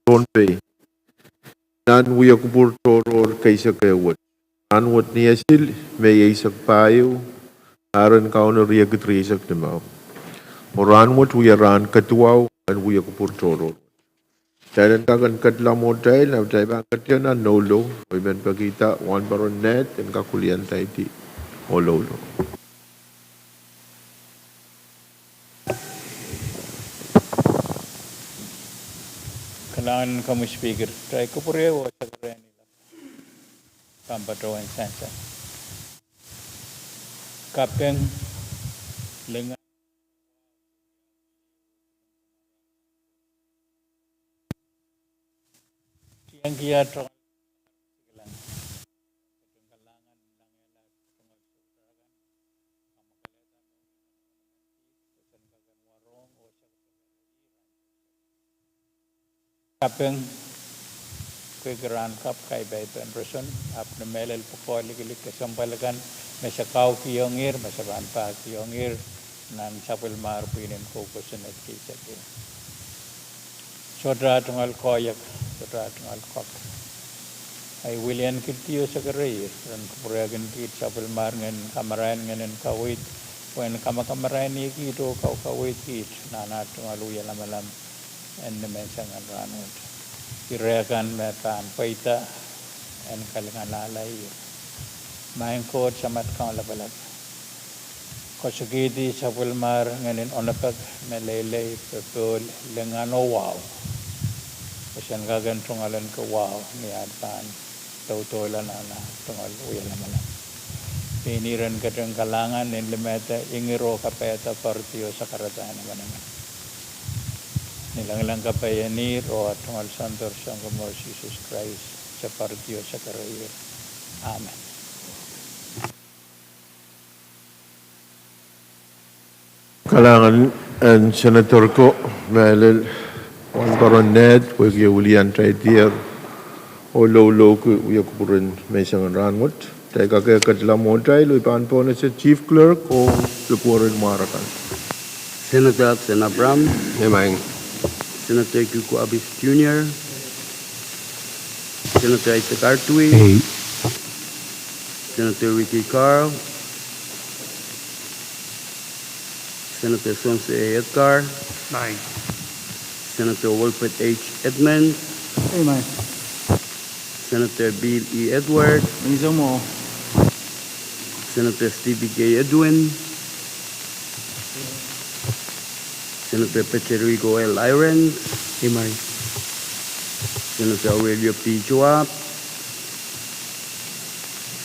Pohnpei. Nan we akubur toror kaisa kewat. Nan wat niasil may isak payo aran kauna ria getrisak demau. Moran wat we aran katuaw and we akubur toror. Thailand kagan katla model na Thailand katya nolo. We ben pagita one baron net and kakulian taiti ololo. Kailangan kami speaker. Try ko po rin sa kanya nila. Pampatawan sansa. Kapeng lengan. Yang kia tong. Kapeng kegeran kap kai bai pen person ap ne melel pokok lik kesampalakan mesa kau kiongir mesa banpa kiongir nan sapel mar pinem ko kosenet ki sake sodra tungal koyak sodra tungal kok ai William kitio sakare ran puragan kit sapel mar ngen kamaran ngenen kawit wen kamakaran ni kito kau kawit kit nana tungal uya lamalam en mensangan ranut irakan mekan paita en kalangan lalai main kot samat kau labalab kosagidi sapul mar nganin onapak melele pepul lengano wow pasan gagan tungalan ke wow ni adpan tautolan ana tungal uyalamalam piniran kadang kalangan en lemeta ingiro kapeta partio sakaratan manangan nilang kapayani roh tungal santor sang Lord Jesus Christ sa partiyo sa karair. Amen. Kalangan and Senator ko Malel Juan Baron Ned wagi William Traitier o lo ko uya kupuran may sang ranwat tay kaya kadla mo tay luipan po na sa Chief Clerk o lupuran marakan. Senator Abram. Yamang. Senator Kuku Abis Jr., Senator Isaac Artui, Senator Ricky Carl, Senator Sonse A. Edgar, Senator Wilfred H. Edmonds, Senator Bill E. Edward, Senator Stevie J. Edwin, Senator Peterigo L. Irons, Senator Aurelio P. Joab,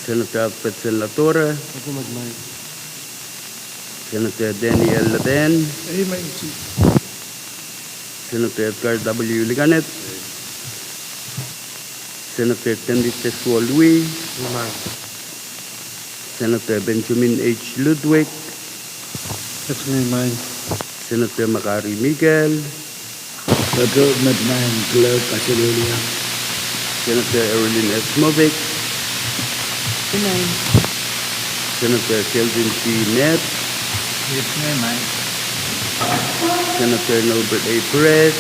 Senator Alfred Latorre, Senator Daniel Laden, Senator Edgar W. Liganet, Senator Tendy Tessuo Louis, Senator Benjamin H. Ludwig, Senator Makari Miguel, Senator Medman Clerk Asilulia, Senator Evelyn S. Movic, Senator Kelvin C. Nett, Senator Norbert A. Perez,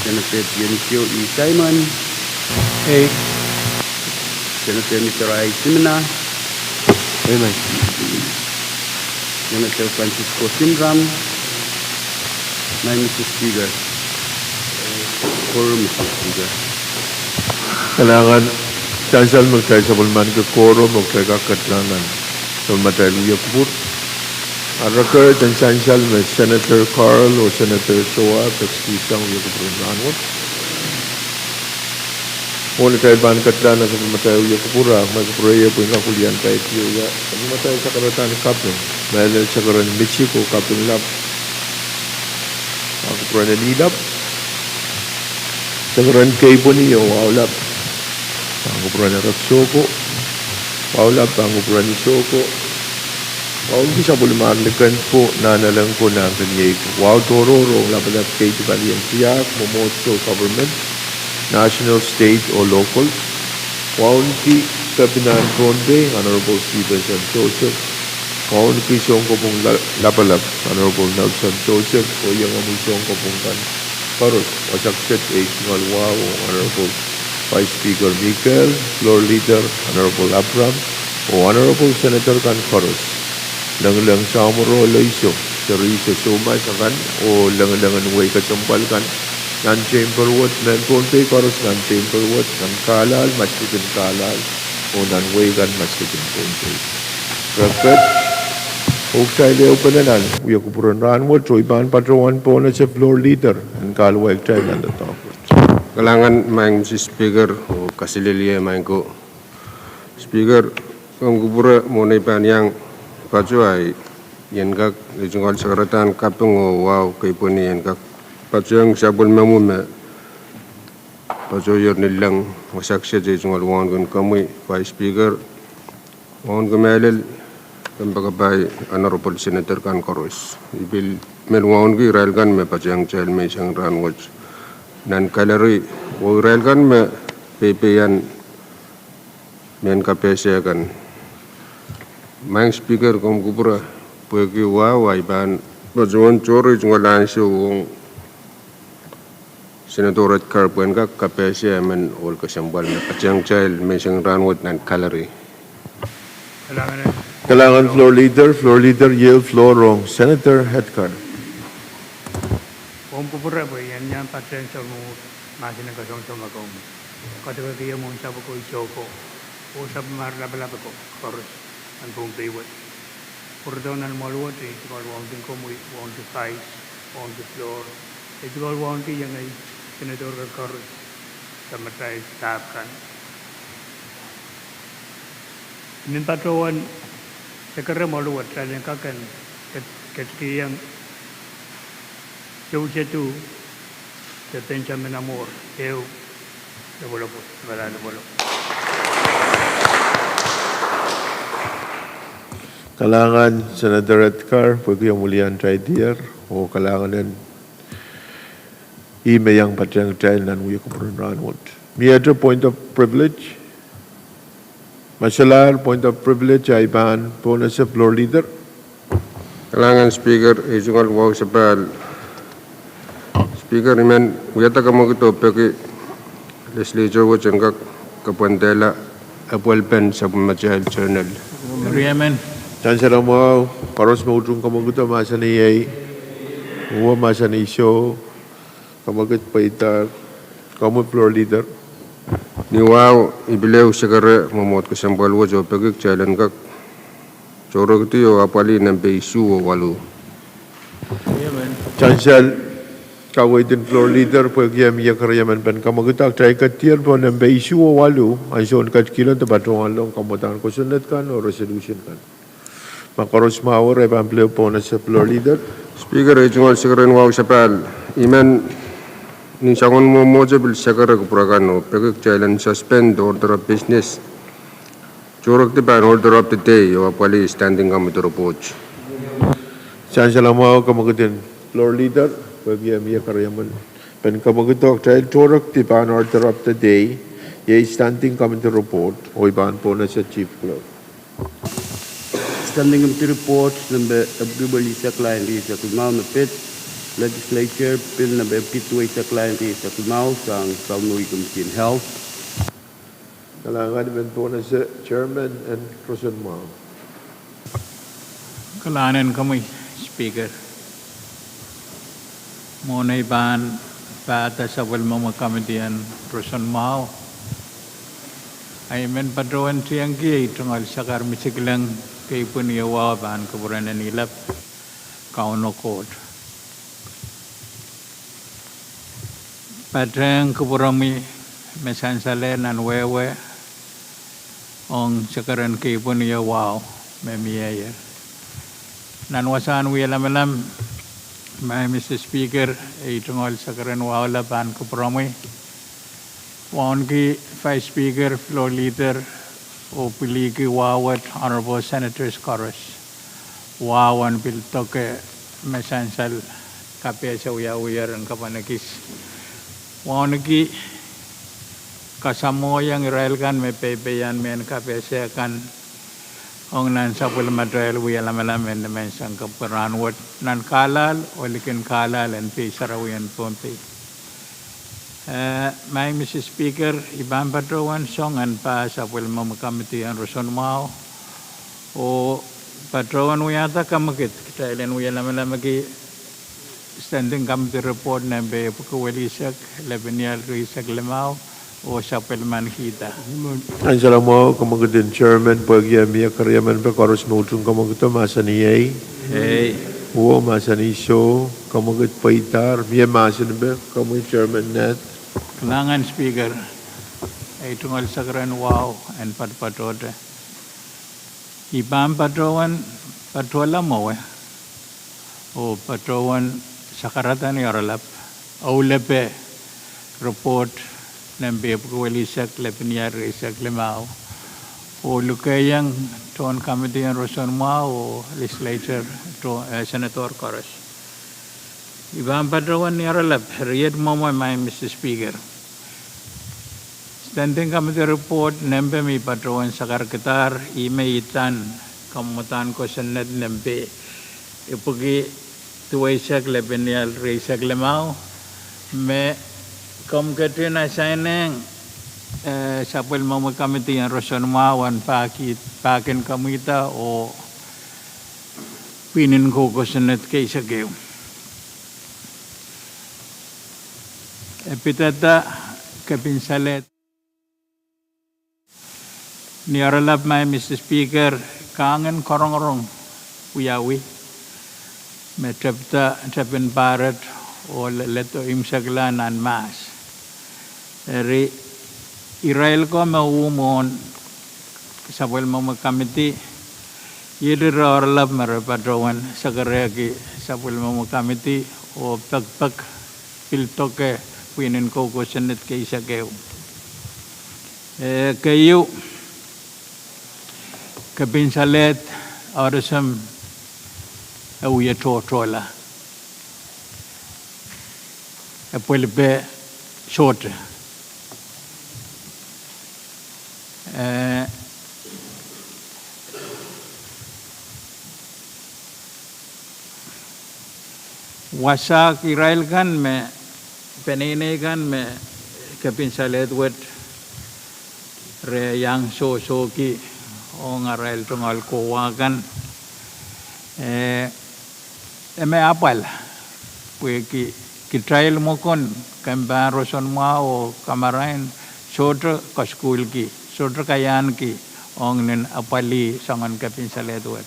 Senator Dionisio E. Simon, Senator Mitaray Simena, Senator Francisco Simram, Mr. Speaker. For Mr. Speaker. Kailangan chancel magtay sa bulman ke koro magtay kakatlangan. So matay luya kupur. Arakar dan chancel may Senator Carl o Senator Shoa taksisang luya kupur nanot. Mula tayo ban katlanan sa matay luya kupura. Magpuraya po yung kakulian tayo tiyo ya. Kami matay sa karatan kapin. Mahal sa karan Mexico kapin lap. Ako pura na nilap. Sa karan kaipo niyo, wawlap. Ako pura na raksoko. Wawlap, ako pura ni soko. Wawag bisa po lumarlikan po, nanalang po na ang kanyay po. Wow, tororo, labalap kay Tibalian Siyak, Momotso Government, National, State, o Local. Wow, Kapinan Pohnpei, Honorable Stephen Joseph, Maun kisong ko pong lapalap, Honorable Nelson Joseph, o yung amusong ko pong kan Karus, wasakset Ngol Wow, Honorable Vice Speaker Michael, Floor Leader, Honorable Abram, o Honorable Senator kan Karus. Lang samuro loiso, servisyo sumay sa kan, o lang way kasampal kan, nan chamberwood, nan Pohnpei Karus, nan chamberwood, nan kalal, masjidin kalal, o nan way kan masjidin Pohnpei. Rakat, Huwag leo pananan, uya kupuran ranwat, so iban patrawan po na sa floor leader, ang kalawag tayo nanda tapos. Kalangan maing si speaker o kasililiya maing ko. Speaker, kung kupura muna ipan yang pacuay, yan kak, ijungkal sakaratan kapung o wow, kay po ni yan kak. Pacuang sabon mamume, pacuyor nilang masaksya ijungkal wan kun kamoy, pa speaker, wan kumelil, Kambagabay Honorable Senator kan Koros. Ibil melwaon ki rail kan me pajang chel me sang ranwaj. Nan kalari wo rail kan me pepeyan men kapese kan. Mang speaker kom kupura pueki wa ban bajuan chori jungalan si wong Senator Red Carpuen ka kapese men ol kasambal me pajang chel me sang ranwaj nan kalari. Kalangan floor leader, yield floor wrong. Senator Hedkar. Pohnpei po yan yan patren sa mo masin ng kasong tumagong. Katagal kaya mo sa ko isoko. O sa marlabalaba ko, Koros, ang Pohnpei wot. Puro daw na maluwat eh. Tikol wang din ko mo, wang di vice, wang di floor. Tikol wang di yung ay Senator Koros sa matay staff kan. Inin patrawan Sekarang malu buat saya kakan ketika yang jauh tu terpencam menamur jauh boleh pun sebenarnya boleh. Kalangan Senator Edgar, pwede yung mulian try dear, o kalangan yan yang patyang child nan uya kupuran ranwat. May other point of privilege? Masalar, point of privilege, ay ban po na sa floor leader. Kalangan speaker, ijungal wow sabal. Speaker, iman, uyata ka mo ito, peki Legislature wo jengkak kapwantela apwalpen sa pamajahal journal. Riyaman. Chancellor mo, karos mo ujung kamaguta masa ni ay, uwa masa ni show, kamagut pa ita, kamu floor leader. Ni wow, ibilew sigara mamot ko sambal wo jo peki jalan kak. Jorok itu yo apali nampe isu wo walu. Chancellor, kawai din floor leader pwede yung iya karyaman pan kamagutak try katir po nampe isu o walu, ay son katkilo tapatungan lang kamutan ko sunat kan o resolution kan. Makaros mawar ay pampleo po na sa floor leader. Speaker, ijungal sigara wow sapal. Iman, ni sangon mo moja bil sigara kupurakan o peki jalan suspend order of business. Jorok di ban order of the day yo apali standing kami to report. Chancellor mo kamagutin floor leader pwede yung iya karyaman pan kamagutak try jorok di ban order of the day ye standing kami to report o iban po na sa chief clerk. Standing committee report number Abdul sa client is sa Kumau Mapit Legislature bill number P2 sa client is sa Kumau sang Kalmui Commission Health. Kalangan din po na sa chairman and Rosen Mao. Kalahanan kami, speaker. Muna iban pata sa walmang magkamitian Rosen Mao. Ay men padrawan siyang kiyay tungal sa karmisiklang kay puniyawa ban kaburan na nilap kauno code. Padrang kaburami mesansale nan wewe ong sakaran kay puniyawa memiyaya. Nan wasan wiyalam may Mr. Speaker ay tungal sakaran wala ban kaburami. Wan ki Vice Speaker, Floor Leader, o pili ki wawat Honorable Senators Chorus. Wawan bil toke mesansal kape sa uyar ang kapanakis. Wan ki kasamo yang Israel kan me pepeyan men kape sa kan ong nan sapul material wi alamalam en men sang kaperan wat nan kalal olikin kalal en pe sarawian Pohnpei. My Mr. Speaker, ibang patrowan song an pa sapul committee an Roson Mau o patrowan wi ata kamakit kita ilan wi alamalam ki standing committee report nembe Pwuhng Lebanese Risak Lemau o sapul man kita. Ang salam mo kamagitin chairman pagya miya karyaman pa koros nutong kamagito masaniyay. Hey. O masaniso kamagit paitar miya masan ba kamagit chairman net. Kenangan speaker ay tunggal sa karen wow and patpatote. Ibang patrowan patwala mo o patrowan sa karatan ni Aralap o lepe report nembe Pwuhng Lebanese Risak Lemau o lukayang ton committee an Roson Mau o Legislature Senator Koros. Ibang patrowan ni Aralap riyad mo my Mr. Speaker. Standing committee report nembe mi patrowan sa Kadkadaur imeitan kamutan ko sa net nembe ipugi Pwuhng Lebanese Risak Lemau me kom katin assigneng sapul mo committee ang Roson Mawan pakin kamita o pinin ko sa net kay sa gayo. Epitata kapinsalet ni Aralap my Mr. Speaker kangen korong-korong uyawi me trapin barat o leto imsaglan an mas. Eri Israel ko maumon sapul mo committee yedi Aralap marapatrawan sa kareki sapul mo committee o pagpag piltoke pinin ko senit kay sa kayo. Kayo kapinsalet orasam awiya tola. Pwede short. Wasak Israel kan me penine kan me kapinsalet wet re yang so ki ong Israel tungal ko kan me apal pwede trial mo kon kamba Roson Mau kamarain sotra ka school ki sotra kayan ki ong nen apali sangan kapinsalet wet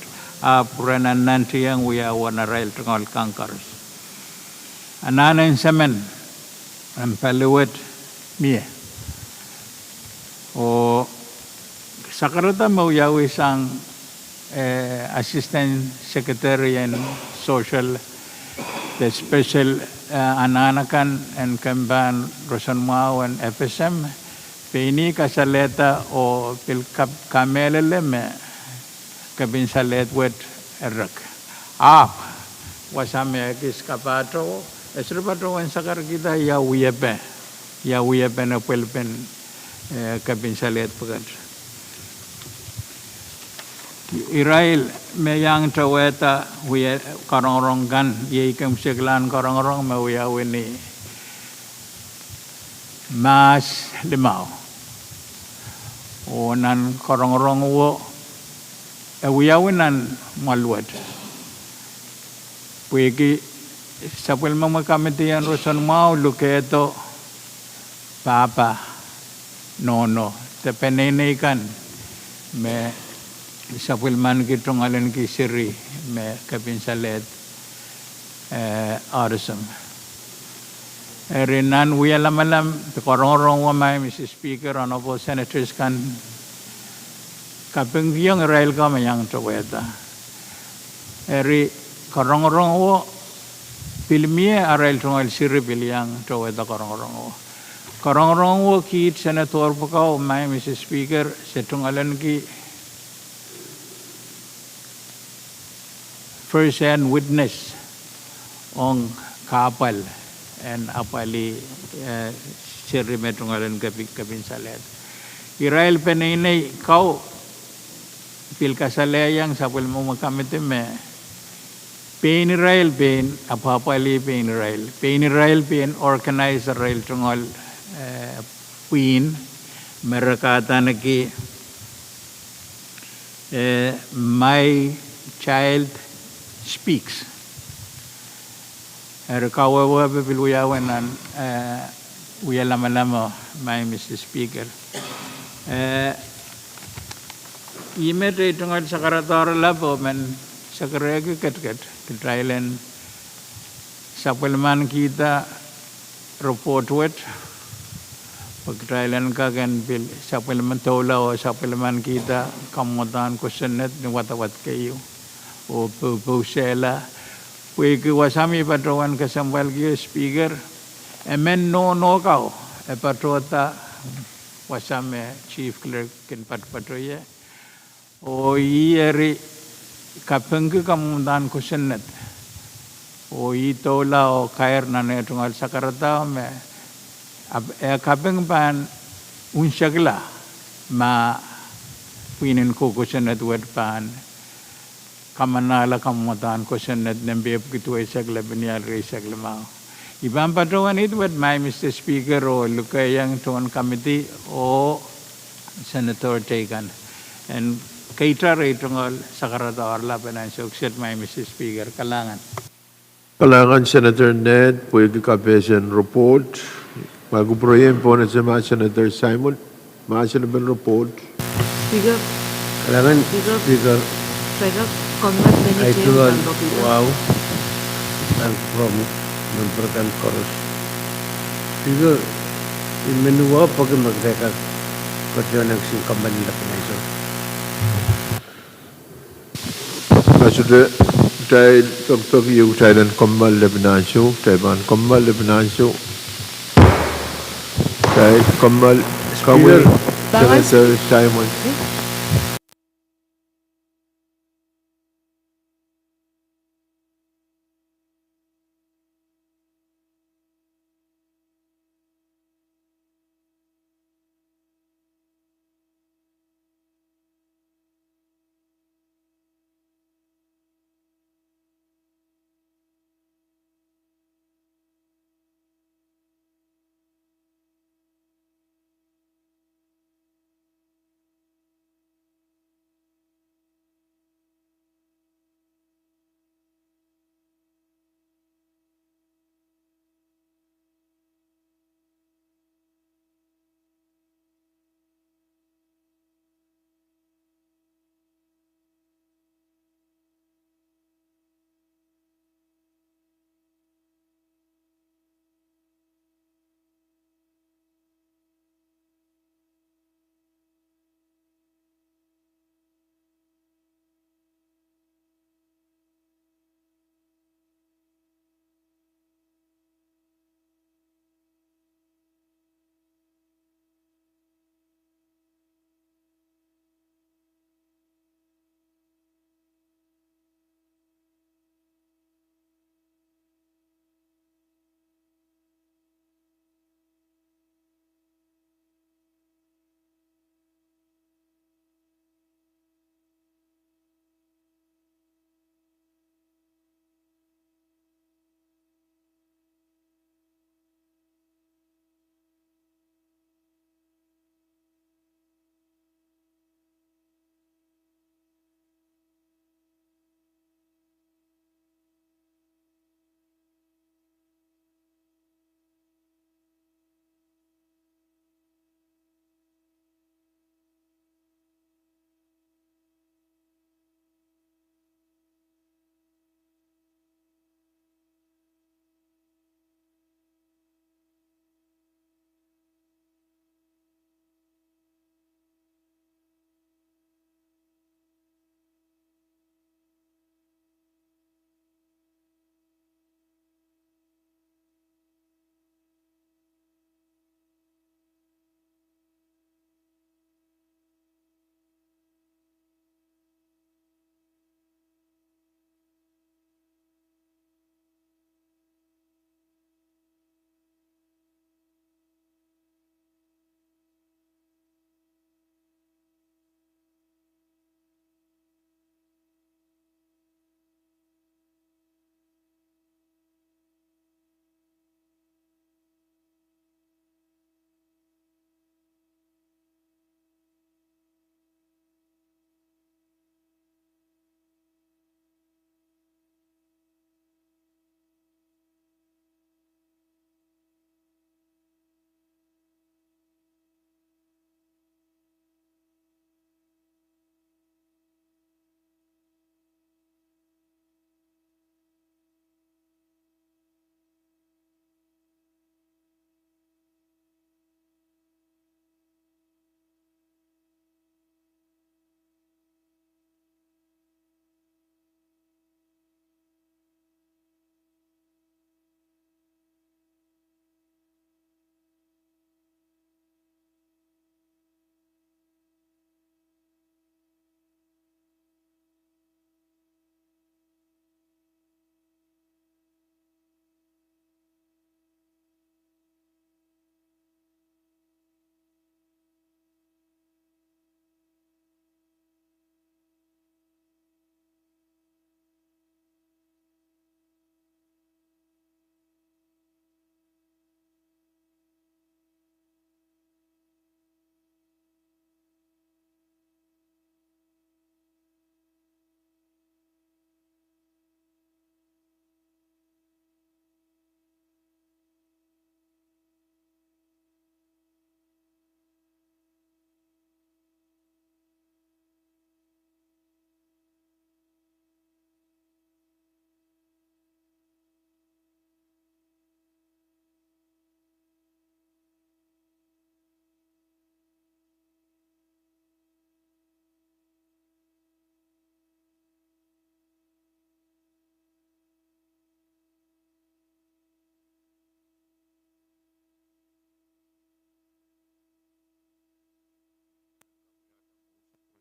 puranan nanti yang wiya wana rail tungal kankars ananan semen ang paluwet miye o sakarata mo yawi sang assistant secretary and social the special ananakan and kamban Roson Mau and FSM pini kasaleta o pilkap kamelele me kabinsalet wet erak wasame kis kapato esrepato en sakar kita ya wiyepe na pelpen kabinsalet pagat Israel meyang taweta wiye karong gan ye kem seglan karong me wiya weni mas limau onan karong wo wiya wenan malwat puegi sapul mo committee an Roson Mau luketo papa nono te penene kan me sapul man kitong alen ki siri me kapinsalet arsam erinan wiya lamalam korong wa may Mr. Speaker honorable senators kan kapeng yung Israel ka mayang taweta eri korong wo pilmie Israel tungal siri bilyang taweta korong wo kit senator pakaw may Mr. Speaker setong alen ki first-hand witness on kapal and apali siri metungalan kapinsalet. Israel penene kau pilkasalayang sapul mo makamit me pain rail pain apapali pain rail pain organizer rail tungol Pwuhng merakata naki my child speaks kawawa bepiluyawan uya lama-lama my Mr. Speaker imet tungol sa Kadkadaur labo men sa karega kat Thailand sapulman kita report wet pag Thailand ka kan bil sapulman tola o sapulman kita kamutan ko senet ni watawat kayo o pusela Pwuhng wasami patrawan kasambal kiyo speaker men no kau patrota wasame chief clerk kin patroye o ieri kapeng kamutan ko senet o itola o kair na netungal sakarata me kapeng pan unsagla ma Pwuhng ko senet wet pan kamanala kamutan ko senet nembe gitu sagla benial re sagla mau ibang patrawan it wet my Mr. Speaker o lukayang tuan committee o Senator Taken and kaita re tungol sa Kadkadaur labanan sukset my Mr. Speaker kalangan Senator Ned, Pwuhng Kapesan report. Maguproyen po na sa mga Senator Simon. Mga report. Speaker, Speaker, Congress I many do change wow and from member kan chorus. Speaker, in menua pag magdeka kerja ng singkaman nila pinaiso. Sudah Dr. Yu Thailand Kommal Lebanon Show, Taiwan Kommal Lebanon Show, Kommal Kawil Senator Simon.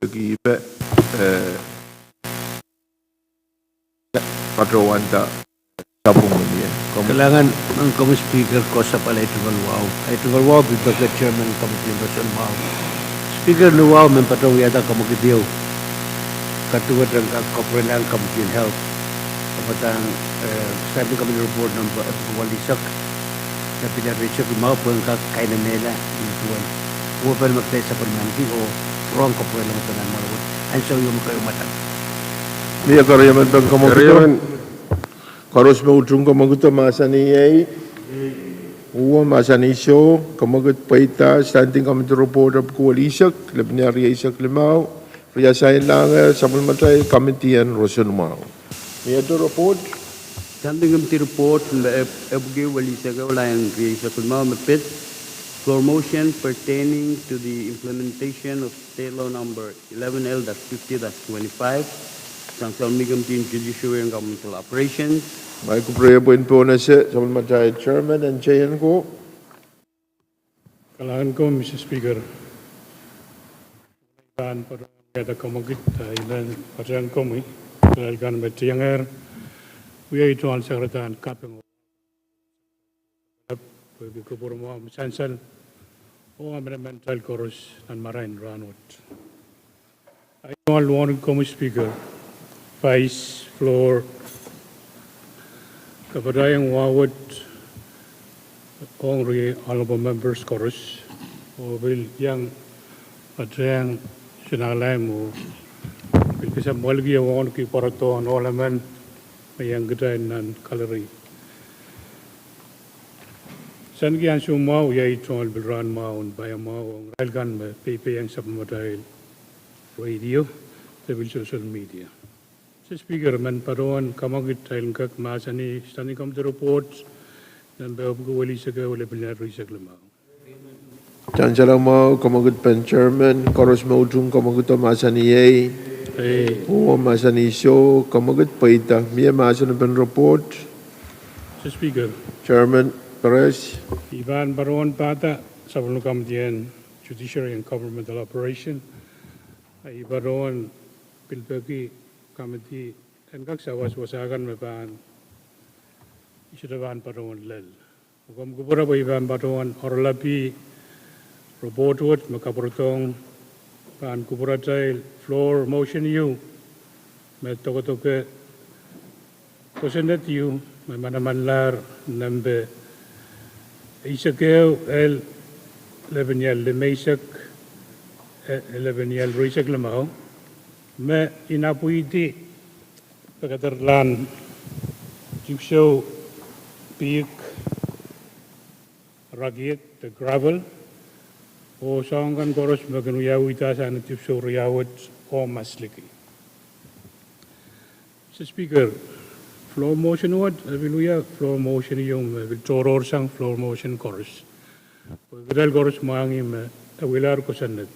gibe patroan ta sabung niya. Kailangan ang Committee Speaker ko sa pala ito Walwaw. Ito Walwaw, bilang ka Chairman Committee Person Wow. Speaker Luwaw, may patong yata kamagitiyo. Katuwad ang kakoprelan Committee on Health. Kapatang sabi kami ng report ng Walisak na pinarechak yung mga Pwuhng kainan nila dituan. Huwag magtay sa permanente o wrong kaprelan mo tanan malawad. Ang sayo mo kayo matang. Niya karayaman bang kamagito? Karos mo ujung kamagito masaniyay. Uwa masanisyo kamagot paita standing committee report of Walisak labnya riyasak limaw. Riyasayin lang supplementary committee and Rosun Mau. Niya to report. Standing committee report na FG Walisak wala yung riyasak limaw mapit. Floor motion pertaining to the implementation of State Law Number 11L-50-25, Council Committee on Judiciary and Governmental Operations. May kupreya po po na siya, supplementary chairman and chayan ko. Kailangan ko, Mr. Speaker. Kailangan pa rin kaya kumagit ilan pasayan ko mo. Kailangan may tiyanger. Uya ito ang sekretan kapeng. Pwede ko po mo masansal. O mental chorus and marine ranwat. I all want to come speaker, vice floor, kapadayang wawat, ongri honorable members chorus, o bil yang patrang sinalay mo, bil kisam walgi awon ki parato an olaman, mayang gadain nan kalari. San kian sumau yai tol bilran maun bayam mau railgan me PP yang submodal radio the social media. So speaker man paron kamagit tail kak masani standing committee reports dan beob ko wali sa wala bilar research lamau. Chan salang mau kamagut pen chairman karos mo ujung kamagut masaniyay. Uwa masanisyo kamagut paita miya masan pen report. So speaker Chairman Pahrek. Iban Baron Pata, Sabon Committee Judiciary and Governmental Operation. Ibaron Pilpeki Committee and Kaksawas Wasagan Maban. Ishadavan Baron Lel. Ugam Gubura Iban Baron Orlapi Report Wood Makaprotong Pan Kuburatai Floor Motion U. Metokotoke Kosenet U. Mamanamanlar Nambe. Isakeo el 11 yal lemaisak 11 yal risak lemau me inapuiti pagkatarlan tipso piik ragiet the gravel o sangkan koros maganuyawi ta sana tipso riyawat o masliki. Mr. Speaker, floor motion what? Hallelujah. Floor motion yung Victor sang floor motion chorus. Pagkadal chorus maangim awilar ko sanad.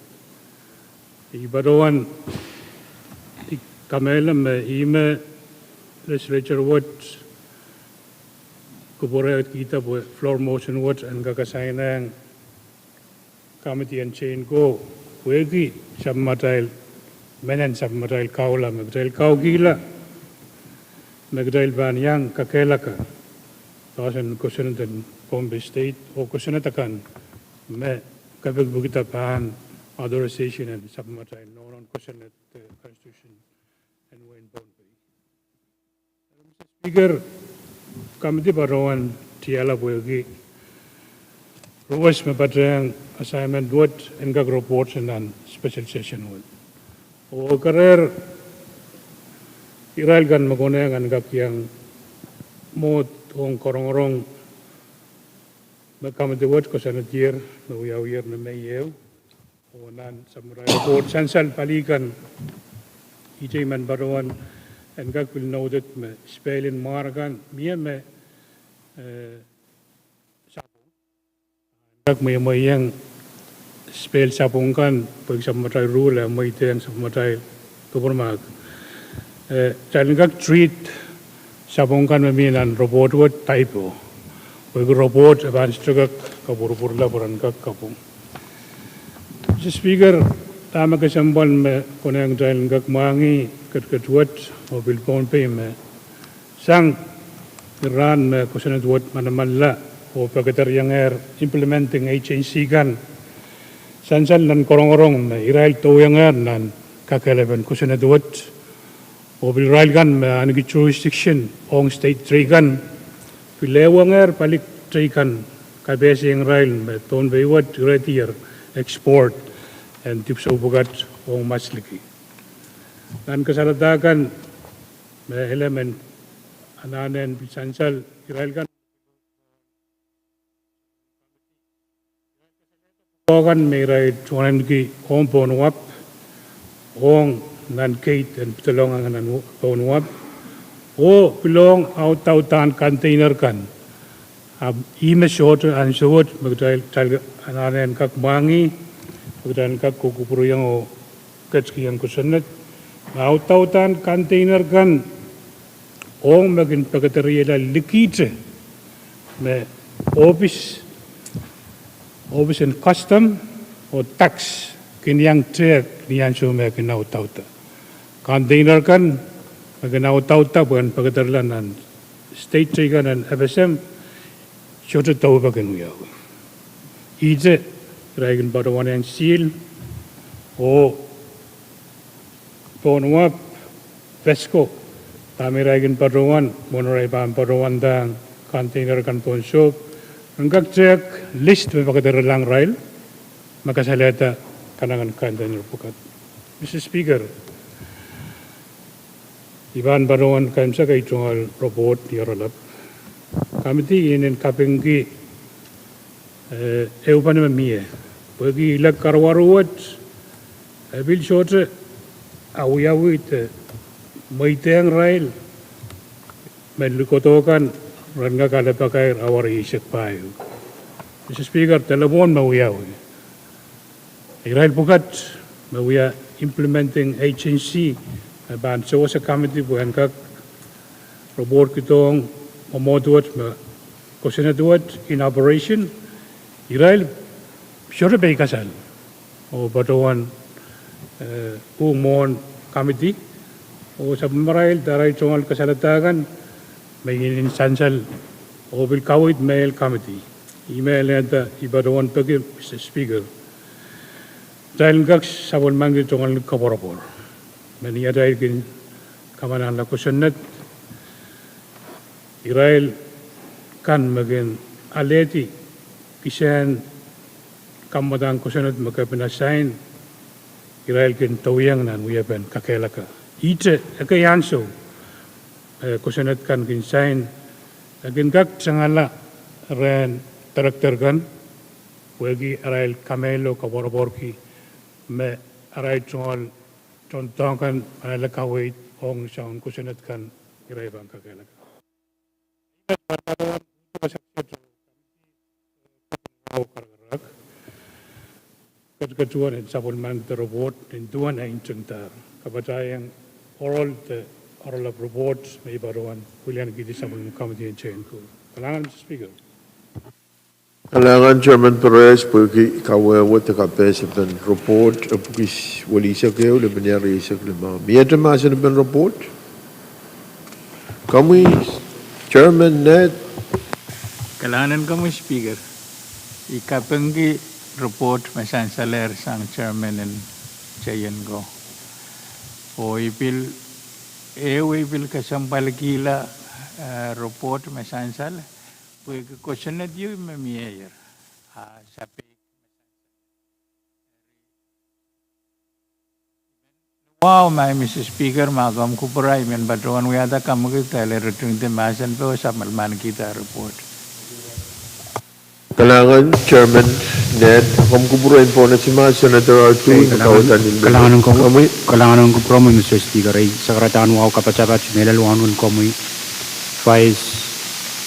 Ibadoan kamelam ime legislature what kubura kita po floor motion what ang kakasayang committee and chain go wegi sabmatail menen sabmatail kaula magtail kau gila. Nagdahil ba niyang kakelaka tawasan kusunatan Pohnpei State o kusunatakan me kapagbugita pahan authorization and submatay non kusunat constitution and when Pohnpei. Mr. Speaker, committee barawan tiala buagi ruwas mapatrang assignment what and gag reports and special session what. O karer Iral gan magone gan gak yang mot ong korong-korong magkamati wat ko sa natir na uyaw-uyar na may yew o nan samurai report sansal palikan ijay man barawan and gak will know that me spelling margan miya me sapong gak may yang spell sapong kan pag samurai rule may ten samurai tuburmag Chalingak treat sabongkan meminan robot wat typo. Bagi robot advance juga kabur-burla berangkat kapung. Mr. Speaker, tama kasambal me koneng dahil gagmangi Kadkadaur o bil Pohnpei me sang Iran me kusanadwat manamalla o pagkataryang implementing agency kan sansal nan korong-korong me Israel toyang nan kakalaban kusanadwat o bil Israel kan me anigi jurisdiction ong state tree kan pilewang palik tree kan kabesi Israel me Pohnpei wat retier export and tipso bugat ong masliki dan kasalatakan me element ananen bisansal Israel kan kan merai tuanan ki hong ponuap hong nan kate and pitolong ang nan ponuap o pilong out-outan container kan ime short and short magdal ananen kakmangi magdal kak kukupuruyang o katskiyang kusanat out-outan container kan ong magin pagkatariya likite me office and custom o tax kinyang trek niyan so me kinautauta container kan maginautauta bukan pagkatarilan state trade kan FSM shoto tau bagan uyaw ije raigin badawan yang seal o ponuap Vesco kami raigin padawan monorai ban padawan dang container kan ponsop enggak cek list pagkatarilang rail makasaleta kanangan container pukat Mr. Speaker Iban padawan kan sa kay tungal robot yaralap kami ti inin kapengki eupan mamie bagi ilag karwaruat bil short awiyawit Maiteng rail melukotokan ranga kala pakai awar isek payu Mr. Speaker telepon mawiyaw Israel pukat mawiya implementing agency ban so sa committee bukan kak robot kitong mamoduat ma kusinatuat in operation Israel sure bay kasal o batuan Pwuhng committee o sa Marail daray tungal kasalatagan may insansal o bil kawit mail committee email neta ibadawan pagi Mr. Speaker dahil kak sabon manggil tungal kaporapor maniya dahil kin kamanan la kusanat Israel kan magin aleti kisen kamadang kusanat magkapinasain Israel kin tawiyang nan uyapan kakelaka ite akayanso kusanat kan kinsain agin kak sangala ren traktor kan wagi Israel kamelo kaboroborki me Israel chol tontong kan alakawait ong saun kusanat kan Israel bang kakelaka Kadkadaur and sabon man the robot in duan ay incentar kabatayang oral of reports may baruan William Gidi sabon committee and chain ko kalangan Mr. Speaker Kalangan Chairman Perez pergi KAPWARESOU the kapes dan report apukis walisa keu le benyari isak le ma miata masa ben report kami Chairman Ned Kailangan kami speaker. Ikapenggi report masan saler sang chairman and chayan go. O ipil kasampal gila report masan sal. Pwede question na diyo mamiyayer. Sabi. Wow, my Mr. Speaker, magam kupuray men batuan wiyata kamu kita return the masan po sa malman kita report. Kalangan Chairman Ned kumkuburuin po na si Mas Senator Arthur kalangan ko promo Mr. Speaker ay sakratan wow kapacapat melelwanun komoy vice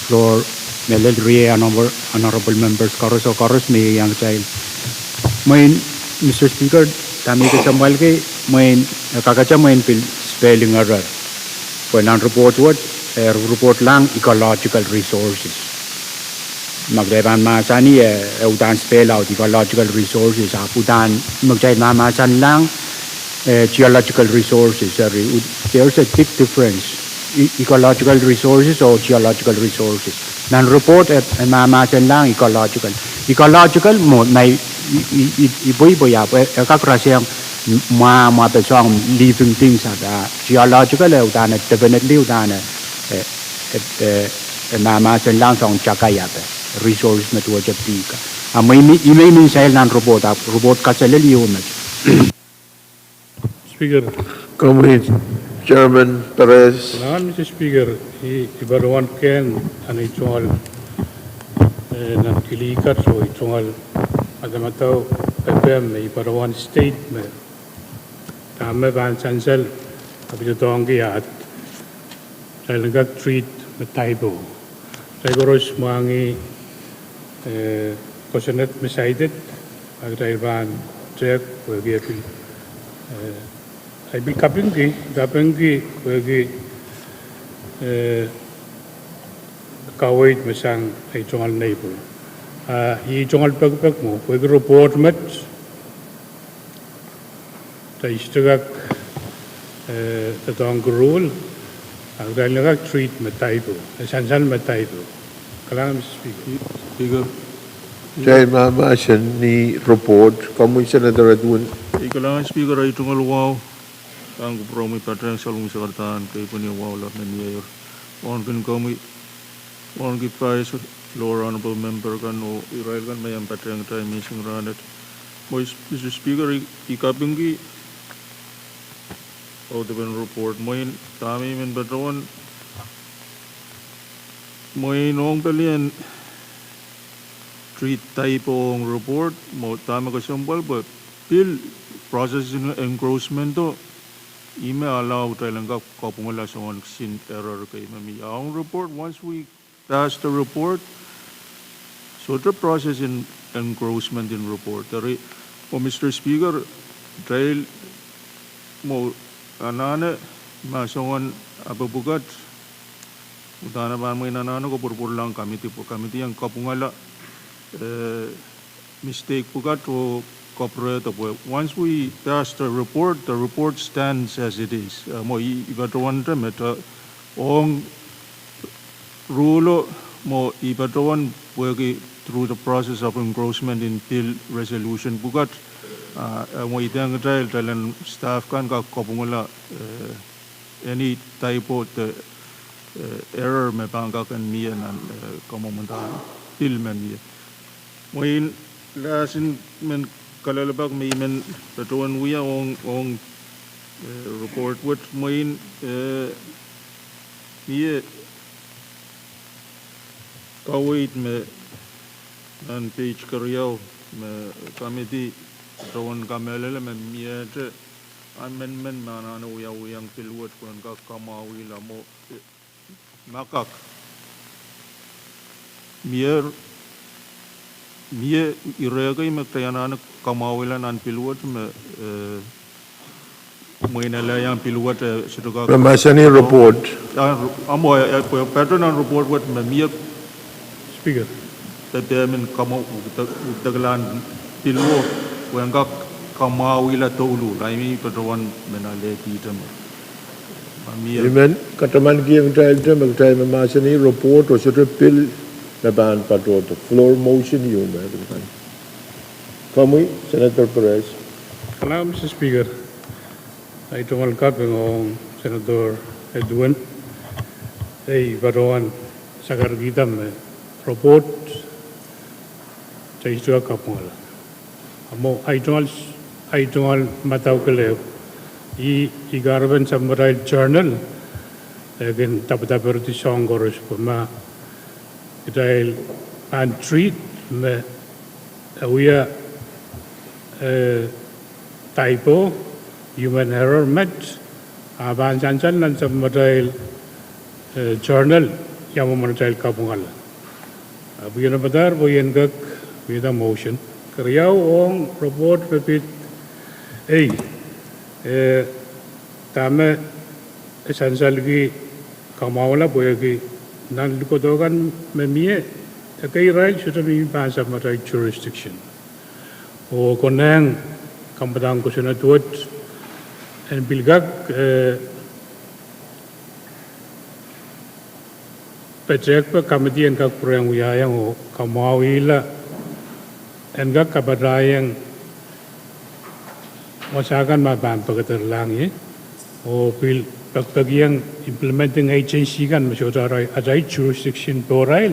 floor melel rie honorable members karos may yang child main Mr. Speaker tami ke sambal ke main kakacha main spelling error for non report lang ecological resources magreban masani udan spell out ecological resources udan magjai masan lang geological resources. There's a big difference. Ecological resources or geological resources. Nan report at masan lang ecological mo may iboy kakrasiyang ma pesong living things ada geological udan definitely udan masan lang song chakayate resource na tuwa japika may misail nan robot kasalil yun. Speaker. Committee Chairman Perez. Mr. Speaker, ibaruan ken ani chol nan kilikat so chol adamataw pem ibaruan state me tama ban sansel abitong giat talaga treat me taibo taiboros mangi kosanet misaidet agdaiban check wagi I be kapingi wagi kawait masang ay chongal neighbor. I chongal pagpag mo wagi report met ta istagak tatong rule ang dahil nagak treat mataybo sansan mataybo. Kalang Speaker. Jai Mamasyan ni report. Kamu Senator Edwin. Ikalangan Speaker ay tungal wow. Ang kupromi patrang salung sakartaan kay punya wow lot na niya yor. Kan kami pais lower honorable member kan o Israel kan mayang patrang time missing ranet. Mr. Speaker ikapingi o the report moin tami men batawan moin nong talian treat type ong report mo tama ka sambal but bill process engrossment to email allow lang ka kapungala sa one sin error kay mami ang report once we pass the report so the process in engrossment in report tari o Mr. Speaker trail mo anane masongan ababugat utana ba may nanano ko purpur lang committee ang kapungala mistake pugat o corporate. Once we pass the report stands as it is. Mo ibatawan met ong rulo mo ibatawan wagi through the process of engrossment in bill resolution pugat mo itang talan staff kan ka kopungula any type of error me bangka kan niya nan komomenta bill man niya. Moin lasin men kalalabak may men patuan wiya ong report what moin niya kawait me an page karyaw me committee patuan kamelala men niya te amendment manana uyang pilwat kuan ka kamawi la mo makak mier iragay magtayanan kamawila nan pilwat me moinala yang pilwat situga Mamasyan ni report. amo pattern an report what me mia Speaker. Tete men kamaw utaglan pilwo wanga kamawila tolu laimi patrawan menale kitam mia Amen. Kataman giyang trial to magtayo Mamasyan ni report o sa bill na ban patrol to floor motion yun. Kamu Senator Perez. Hello, Mr. Speaker. I tungal ng Senator Edwin. Baruan sa kargitam report sa istuwa kapungala. Amo ay tungal mataw kalew i-garban sa Maral Journal. Again, tapos isang goros po dahil ang treat me awiya typo human error met aban sansan nan sa Maral Journal yang memantai kapungala. Abiyan badar boyen gak with a motion. Karyaw ong report repeat tama sansan lagi kamawala boyagi nan lukodogan memie The Israel should have been passed up my jurisdiction. O konang kampadang ko sinatuot and bilgag Pahrek pa kamadian kag Pwuhng uyayang o kamawila and gag kabadayang wasakan maban pagkatarlang o bil pagpagyang implementing agency kan masyotaray aday jurisdiction porail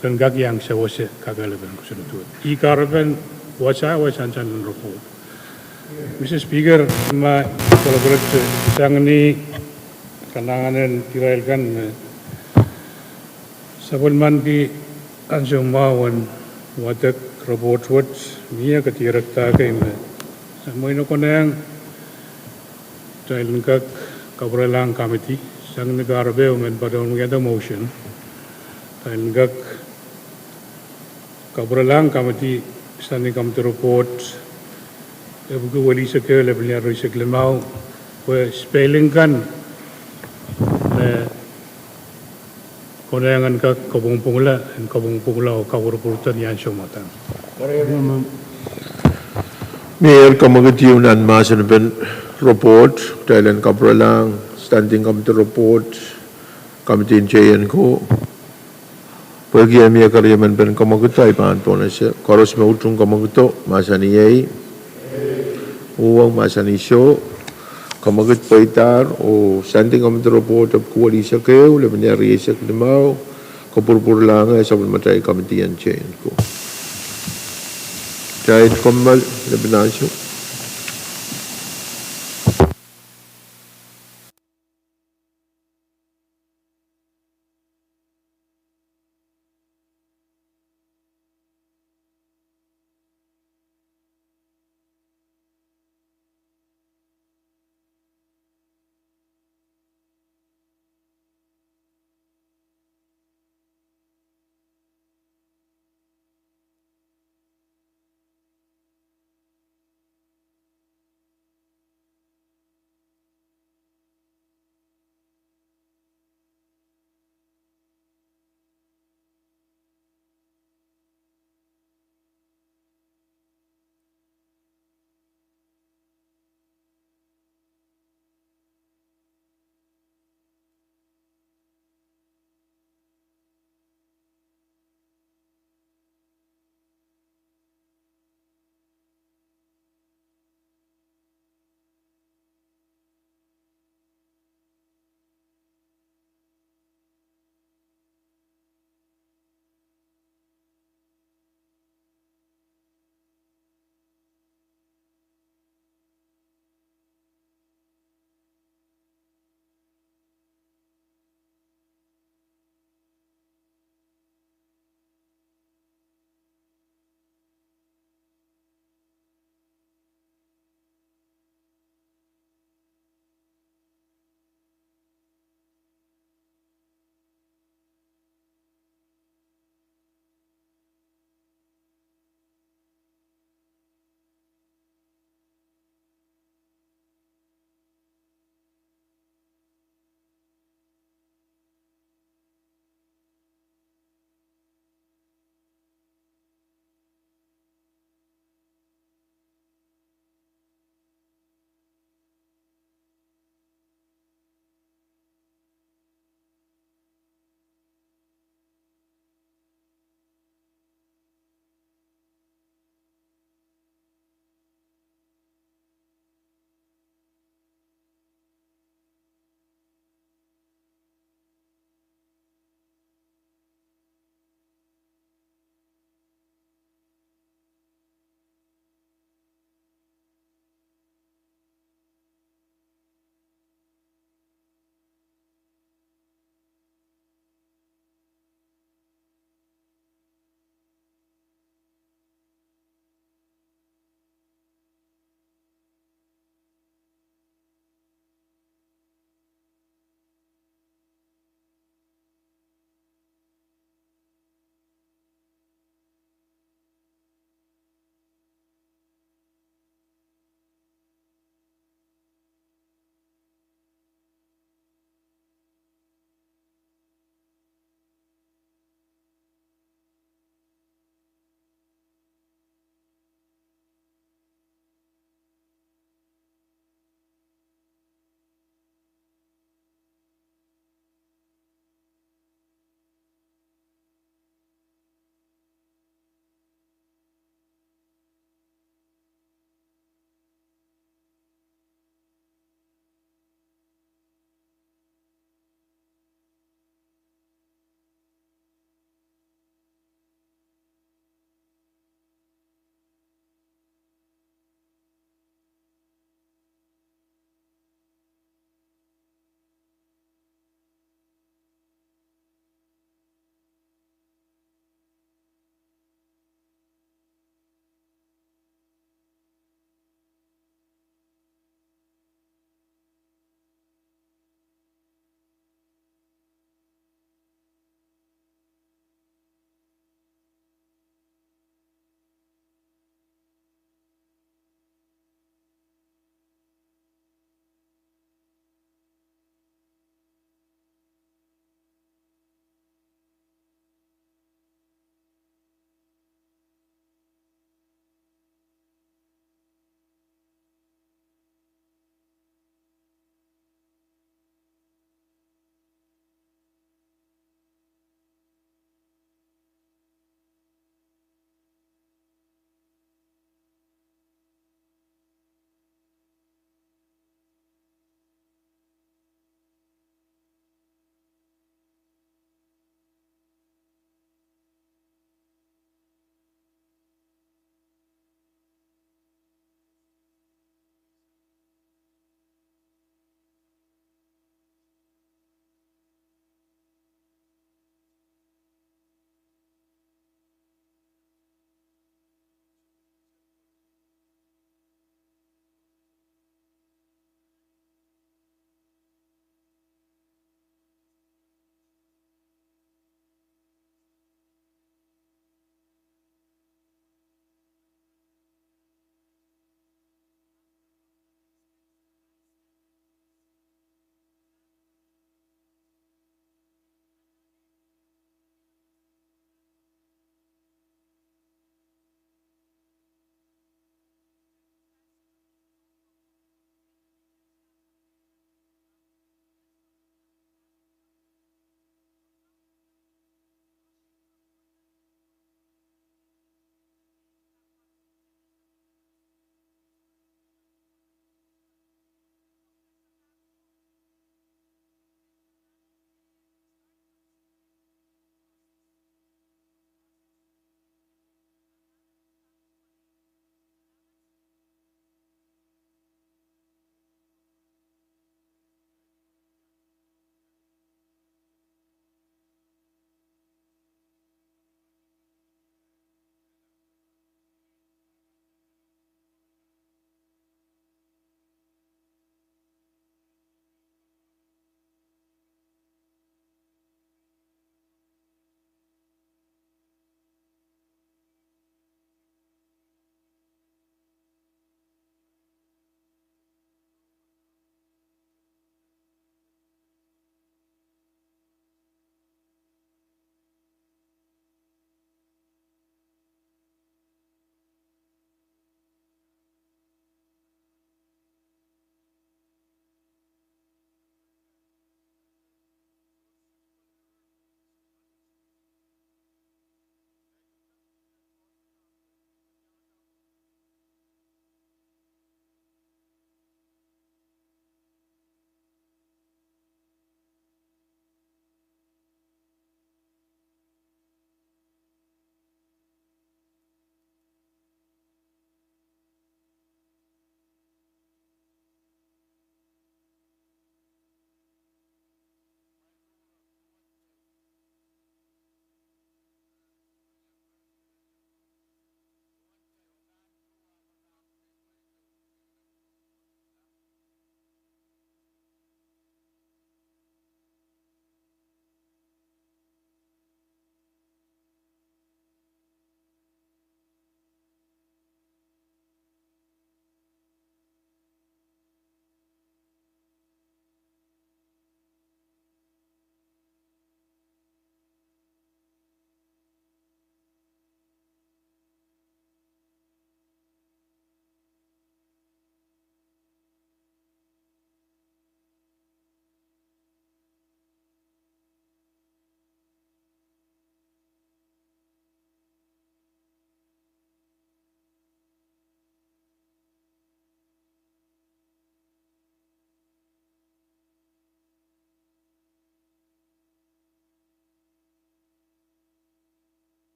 kan gag yang sa wase kagalaban ko sinatuot. Ikaraban wasan ng report. Mr. Speaker, ma kolaborat sang ni kananganan Israel kan sabon man ki ansong mawan watak report wat miya katirak ta kay ma samoy no konang dahil kag kabralang committee sang nagarabe men padong ngada motion dahil kag kabralang committee standing come to report buku wali sekali level ni arus sekali mau spelling kan konangan ka Pwuhng o kawarupurutan yan siya matang. Mayor kamagatiunan masan ben report Thailand kabralang standing committee report committee chayan ko pagi amia karyaman ben kamagatay pan pona siya koros mautung kamagato masani ay uwang masani siyo kamagat paitar o standing committee report of kuwali sa kayo laban niya riyasak limaw kapurpur lang ay sa matay committee yan chayan ko kahit kamal laban na siyo.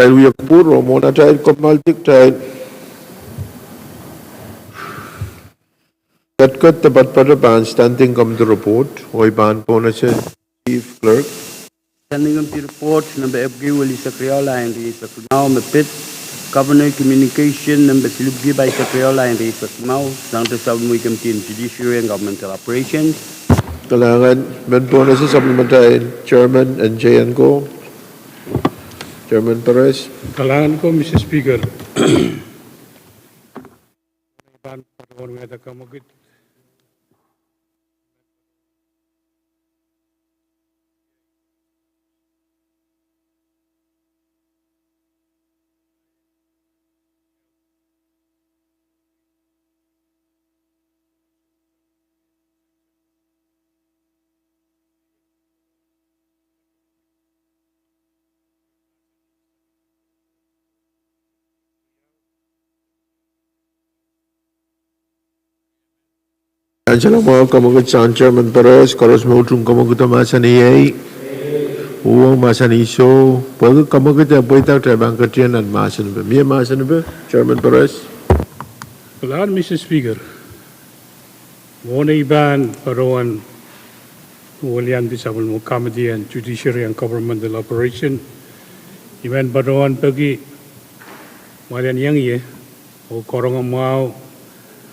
Trial we puro mona trial komaltik trial. Kat tepat pada ban standing come the report. Oi ban pona se chief clerk. Standing up the report, number FG will is a Criolla and is a now pit. Governor Communication, number Silupgi by Criolla and is a now. Santa Southern Wickham Judiciary and Governmental Operations. Kailangan men pona se supplementary chairman and J&Co. Chairman Perez. Kailangan ko, Mr. Speaker. Angela mo kamagut San Chairman Perez, Karos mo utung kamagut masaniyay. Pwuhng masaniso. Pwede kamagut ya boita trebang katian at masan ba. Miya masan ba, Chairman Perez? Kailangan, Mr. Speaker. Muna iban parawan walian di sabon mo Committee and Judiciary and Governmental Operation. Iban parawan pagi walian yang ye o korong mau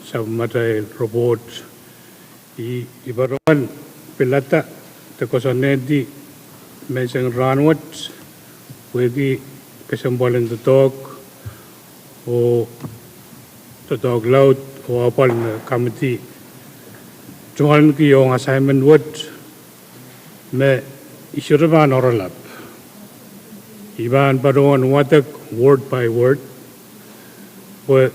sa matay robot. Ibaron pilata tekosonedi mesang ranwat wegi kesembalan tutok o tutok laut o apal na committee jungalan ki yung assignment word me isyuraban oralap iban baron watak word by word we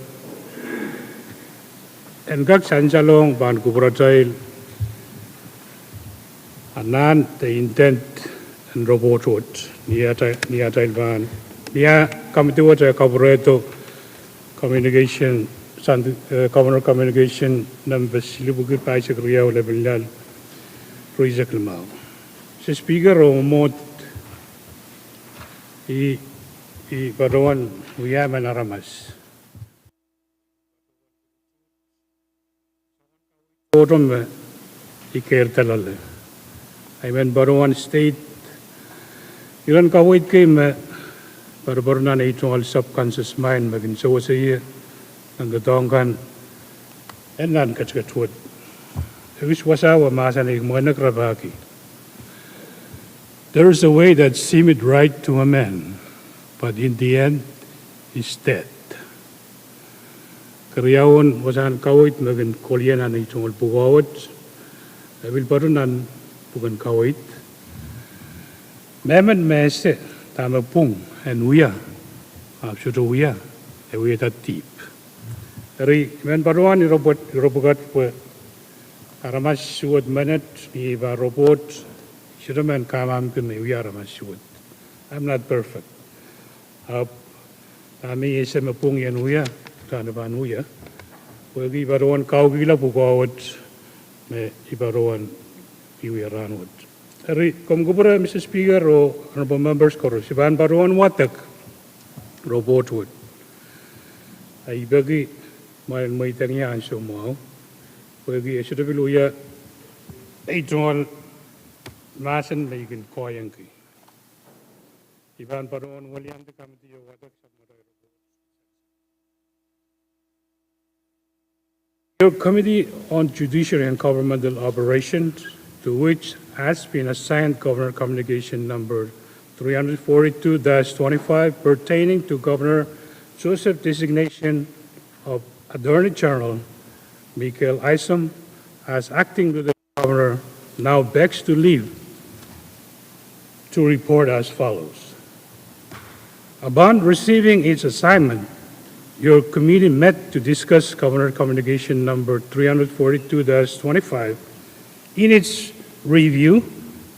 en kak sanjalong ban kubrajail anan the intent and robot word niya ban niya committee word kabureto communication governor communication number silibugit pa sekriya level nal project lamau si speaker o mot i baron uya manaramas Autumn ikertalale. I went Baruan State. Ilan kawait came Barbarna itong all subconscious mind magin so sa iya ang gatongkan and nan katskatwot. Wish wasawa masan mga nagrabaki. There is a way that seemed right to a man, but in the end is dead. Karyawan wasan kawit magin kolyanan itong pugawat. Abil barunan bukan kawit. Memen mese tama Pwuhng and uya. Absolutely uya. Uya that deep. Dari men baruan robogat po aramas suwad manat ni ba robot. Shiraman kamam kami uya aramas suwad. I'm not perfect. Kami isa Pwuhng yan uya. Tanaban uya, wagi baruan kau gila pukawat, me ibaruan iwi ranwat. Ari kom gubra Mr. Speaker o honorable members koro siban baruan watak robot wood. Ay bagi may tangya anso mo, wagi esutabil uya ay tuwal masan na ikin koyang ki. Iban baruan waliang de kamitiyo watak sa maray. Your Committee on Judiciary and Governmental Operations, to which has been assigned Governor Communication number 342-25 pertaining to Governor Joseph's designation of Attorney General Michael Isom as acting Lieutenant Governor, now begs to leave to report as follows. Upon receiving its assignment, your committee met to discuss Governor Communication number 342-25. In its review,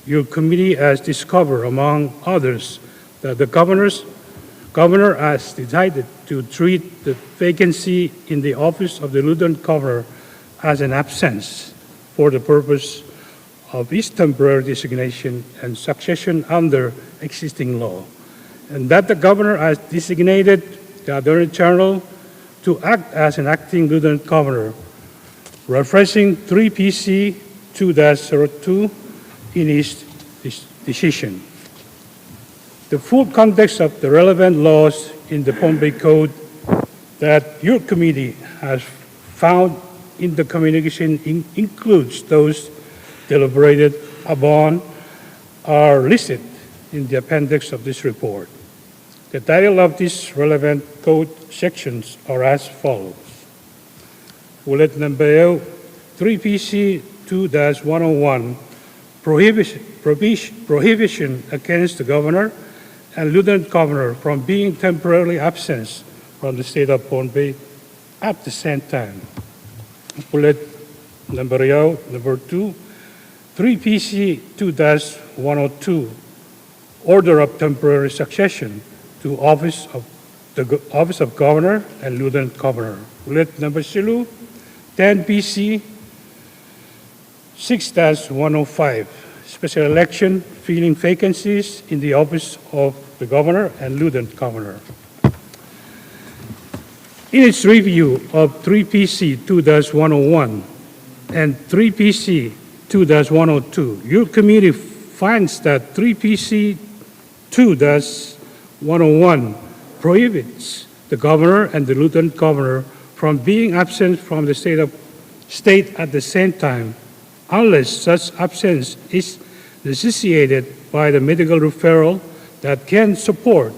your committee has discovered, among others, that the governor has decided to treat the vacancy in the office of the Lieutenant Governor as an absence for the purpose of his temporary designation and succession under existing law, and that the governor has designated the Attorney General to act as an acting lieutenant governor, referencing 3 PC 2-02 in his decision. The full context of the relevant laws in the Pohnpei Code that your committee has found in the communication includes those deliberated upon are listed in the appendix of this report. The title of these relevant code sections are as follows. Bullet number 3 PC 2-101, prohibition against the governor and lieutenant governor from being temporarily absent from the state of Pohnpei at the same time. Bullet number 2, 3 PC 2-102, order of temporary succession to office of governor and lieutenant governor. Bullet number 2, 10 PC 6-105, special election filling vacancies in the office of the governor and lieutenant governor. In its review of 3 PC 2-101 and 3 PC 2-102, your committee finds that 3 PC 2-101 prohibits the governor and the lieutenant governor from being absent from the state at the same time, unless such absence is necessitated by the medical referral that can support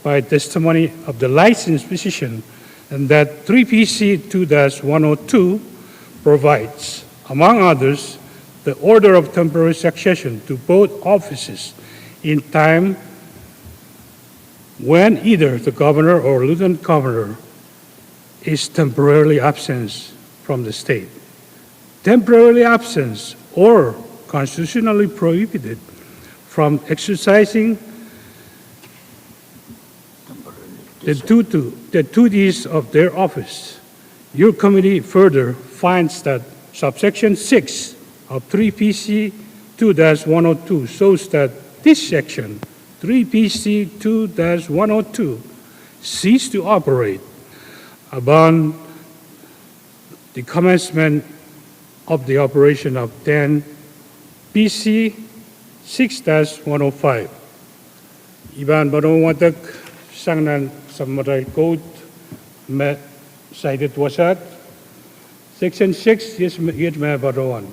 by testimony of the licensed physician, and that 3 PC 2-102 provides, among others, the order of temporary succession to both offices in time when either the governor or lieutenant governor is temporarily absent from the state. Temporarily absent or constitutionally prohibited from exercising the duties of their office. Your committee further finds that subsection 6 of 3 PC 2-102 shows that this section, 3 PC 2-102, ceased to operate upon the commencement of the operation of 10 PC 6-105. Iban Barowatak Sangnan Samarai Code met cited wasat. Section 6 is Barowan.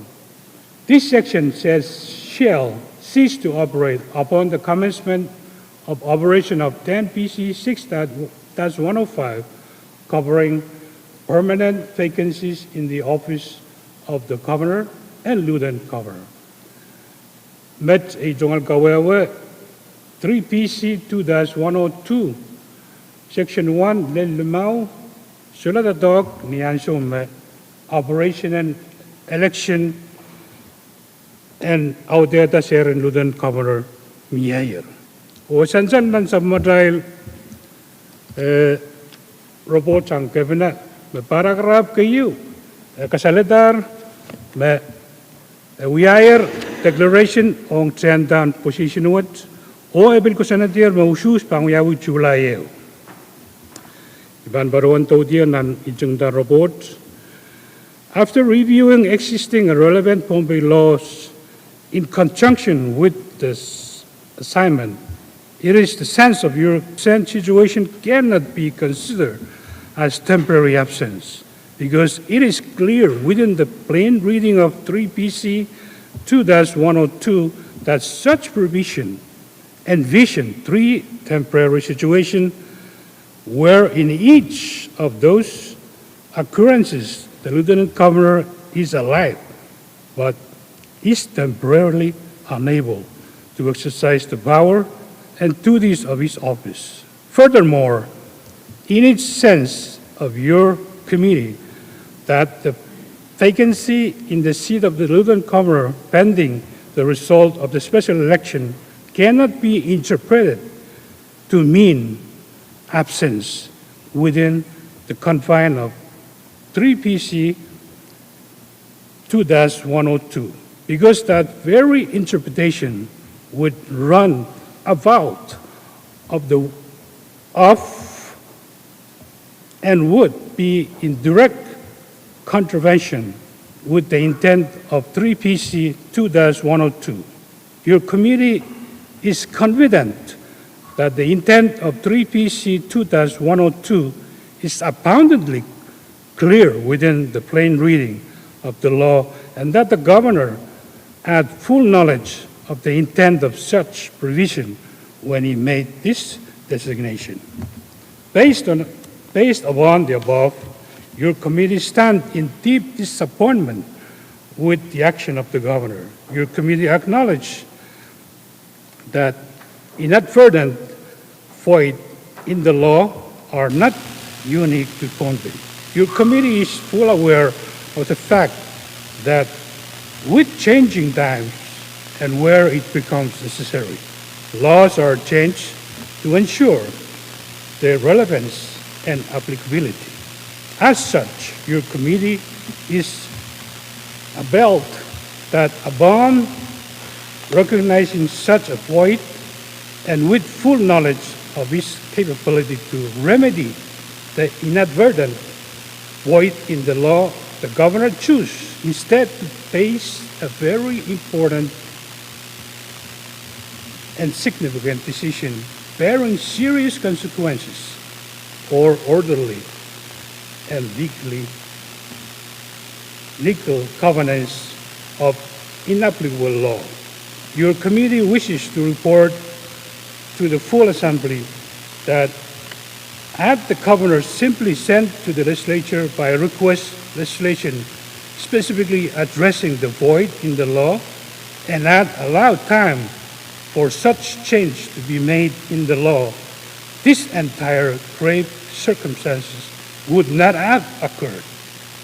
This section says shall cease to operate upon the commencement of operation of 10 PC 6-105, covering permanent vacancies in the office of the governor and lieutenant governor. Met a Jongal Kawewe 3 PC 2-102, Section 1, Len Lemau, Sulatadog, Nianshome, Operation and Election, and Audeta Seren Lieutenant Governor Miyayer. O Sansan man sa Madail report ang cabinet, may paragraph kayo, kasalitar, may Miyayer declaration on Chandan position what, o ebil ko sanatir mausus pang yawi chulayew. Iban Baruan Todian and Ijungda report. After reviewing existing and relevant Pohnpei laws in conjunction with this assignment, it is the sense of your present situation cannot be considered as temporary absence, because it is clear within the plain reading of 3 PC 2-102 that such provision envision 3 temporary situations where in each of those occurrences the lieutenant governor is alive but is temporarily unable to exercise the power and duties of his office. Furthermore, in its sense of your committee that the vacancy in the seat of the lieutenant governor pending the result of the special election cannot be interpreted to mean absence within the confine of 3 PC 2-102, because that very interpretation would run afoul of and would be in direct contravention with the intent of 3 PC 2-102. Your committee is confident that the intent of 3 PC 2-102 is abundantly clear within the plain reading of the law, and that the governor had full knowledge of the intent of such provision when he made this designation. Based upon the above, your committee stands in deep disappointment with the action of the governor. Your committee acknowledges that inadvertent void in the law are not unique to Pohnpei. Your committee is full aware of the fact that with changing times and where it becomes necessary, laws are changed to ensure their relevance and applicability. As such, your committee is about that upon recognizing such a void and with full knowledge of its capability to remedy the inadvertent void in the law, the governor chose instead to face a very important and significant decision bearing serious consequences for orderly and legal governance of inapplicable law. Your committee wishes to report to the full assembly that had the governor simply sent to the legislature by request legislation specifically addressing the void in the law and had allowed time for such change to be made in the law, this entire grave circumstances would not have occurred.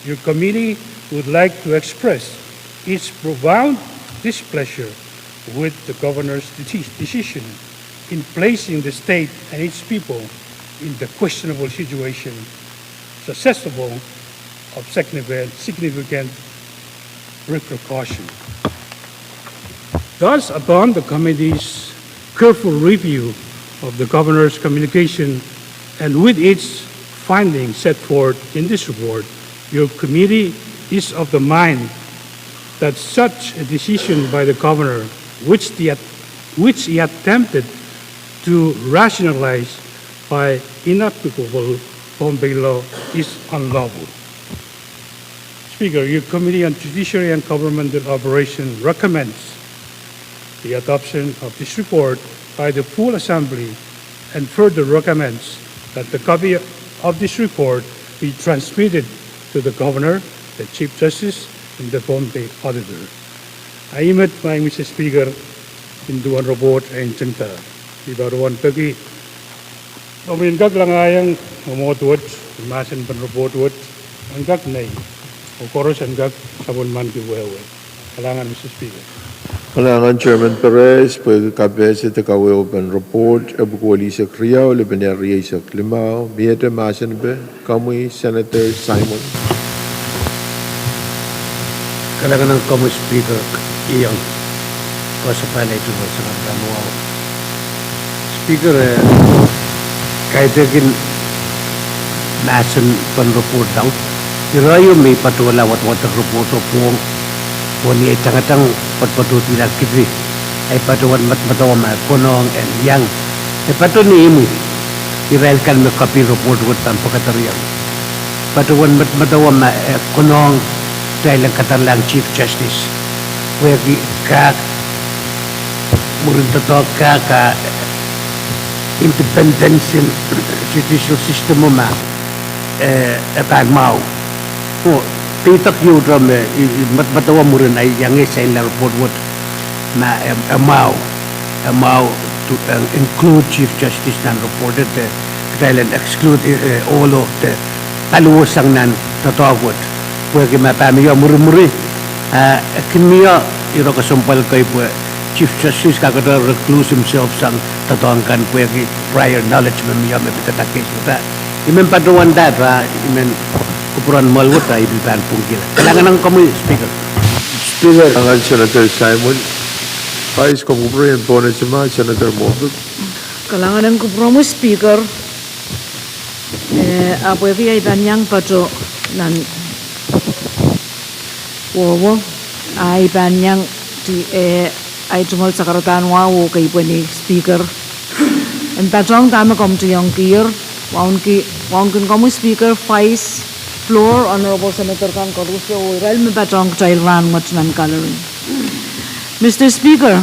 Your committee would like to express its profound displeasure with the governor's decision in placing the state and its people in the questionable situation susceptible of significant repercussion. Thus, upon the committee's careful review of the governor's communication and with its findings set forth in this report, your committee is of the mind that such a decision by the governor, which he attempted to rationalize by inapplicable Pohnpei law, is unlawful. Speaker, your Committee on Judiciary and Governmental Operation recommends the adoption of this report by the full Assembly and further recommends that the copy of this report be transmitted to the Governor, the Chief Justice, and the Pohnpei Auditor. I emit my Mr. Speaker in the report and Chenta. Ibaruan pagi Omin lang ayang umotwot, masin pan report wot, angkak nay, o koros angkak sabon man kiwewe. Kailangan Mr. Speaker. Kailangan Chairman Perez, pagkakabese te kawe open report, abukwali sa kriyaw, libanari sa klimaw, biyete masin be, kamuy Senator Simon. Kailangan ng Common Speaker, iyon, ko sa pala ito sa kamuaw. Speaker, kahit agin nasan pan report daw, irayo may patuwala wat report o Pwuhng, wani ay tangatang patpatuti lang kitri, ay patuwan matmatawa ma konong and yang, ay patu ni imu, irail kan me kapi report wat tan pakatariyang, patuwan matmatawa ma konong dahil ang katalang Chief Justice, wagi ka murin tato ka independence judicial system mo ma pagmao o pitak yu drum matmatawa mo rin ay yang sa ilang report what na amao to include Chief Justice nan reported dahil exclude all of the taluosang nan tatawag pwede mapamiyo muri kinmiyo iro kasumpal kay Chief Justice Kadkadaur recluse himself sang tatawangkan pwede prior knowledge mamiyo mapitatakis mo imen patuwan data imen kupuran malwot ay ibiban punggil kailangan ng kamu Speaker Kailangan Senator Simon, Vice Commissioner and Bonus Senator Morbid, Kalangan ko promo speaker apo ay banyang pato nan wowo ay banyang ti ay tungol sa karatan wawo kay pwede speaker ang patong tama kom to yung kier waun kun kom speaker vice floor honorable senator kan korusyo oral me patong child ran much nan coloring Mr. Speaker,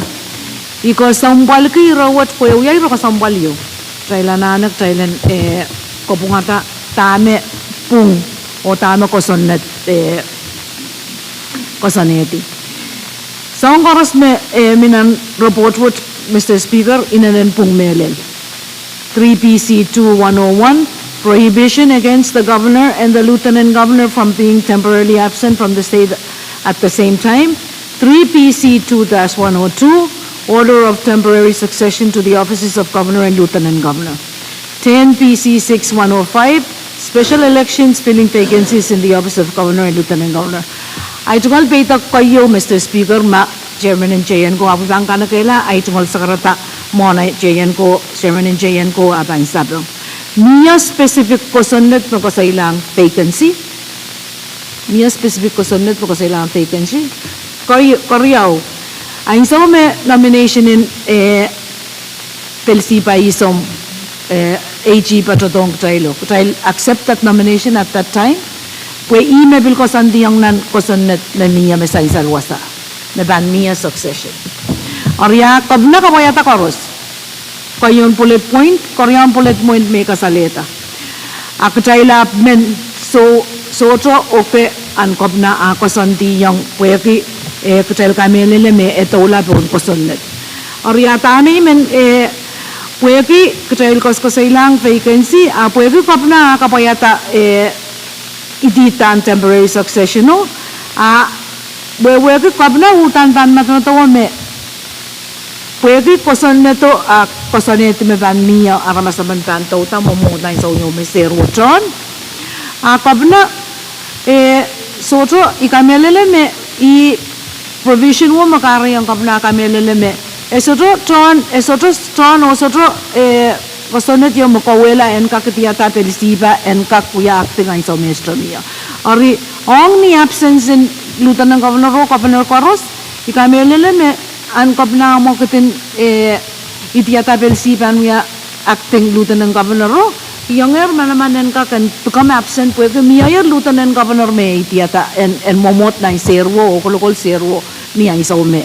iko sambal ki rawat po uyay ro kasambal yo. Trailan anak trailan kopungata tame pung o tame kosonnet kosoneti. Saung koros me minan report with Mr. Speaker inanen pung melel. 3 PC 2101 prohibition against the governor and the lieutenant governor from being temporarily absent from the state at the same time. 3 PC 2-102, order of temporary succession to the offices of governor and lieutenant governor. 10 PC 6105, special elections filling vacancies in the office of governor and lieutenant governor. Ay tungal peta kayo, Mr. Speaker, Chairman and Chayan ko, abang ka na kaila, ay tungal sa karata mo na Chayan ko, Chairman and Chayan ko, abang sabang. Niya specific ko sunod mo ko sa ilang vacancy. Niya specific ko sunod mo ko sa ilang vacancy. Koreaw, ang isa may nomination in Pelsipa isom AG patotong trailo. Trail accept that nomination at that time. Pwe email ko sandi yung nan kosonet na niya may sa isalwasa. Na ban niya succession. Arya, kabna ka yata koros. Kayon pulit point, koryan pulit point may kasaleta. Ako traila men so to ope an kabna ako sandi yung pwe kutel kamelele me etola pun kosonnet. Oriata ni men pueki kutel kos kosailang vacancy pueki kapna kapayata iditan temporary succession no pueki kapna utan tan matatawa me pueki kosonnet to kosonnet me ban niya aramasaman tanto ta momutan sa unyo me serwotron kapna soto ikamelele me I provision wo makari ang kapna kamelele me esotro ton o sotro kosonet yo mukawela en kakitiata pelisiba en kakuya acting ang somestro niya ari ong ni absence in lieutenant governor ro governor koros ikamelele me an kapna mo kitin itiata pelisiba niya acting lieutenant governor ro younger manamanen ka kan become absent pwede miya lieutenant governor me itiata en momot na serwo o kolokol serwo niya isaw me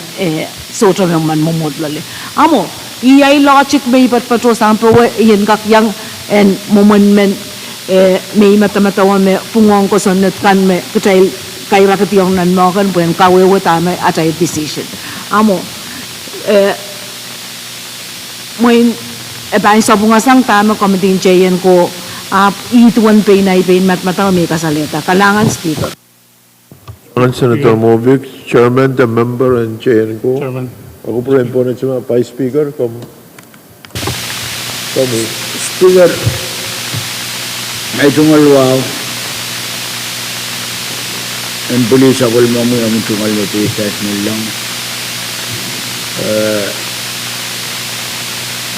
soto me man momot lale amo iyay logic may patpatro sampo yen kak yang en momon men may matamatawa me Pwuhng ko sonnet kan me kay raket yung nan mo kan buen kawewe tama atay decision amo moin bain sa bungasang tama committee chayan ko ituan pay na ipain matmatawa may kasaleta kalangan speaker. Senator Movic, Chairman, the member, and Chayan ko. Chairman. Ako po rin po na siya Vice Speaker. Speaker, may tungalwaw. Ang pulis ako mo yung tungal na titas nilang.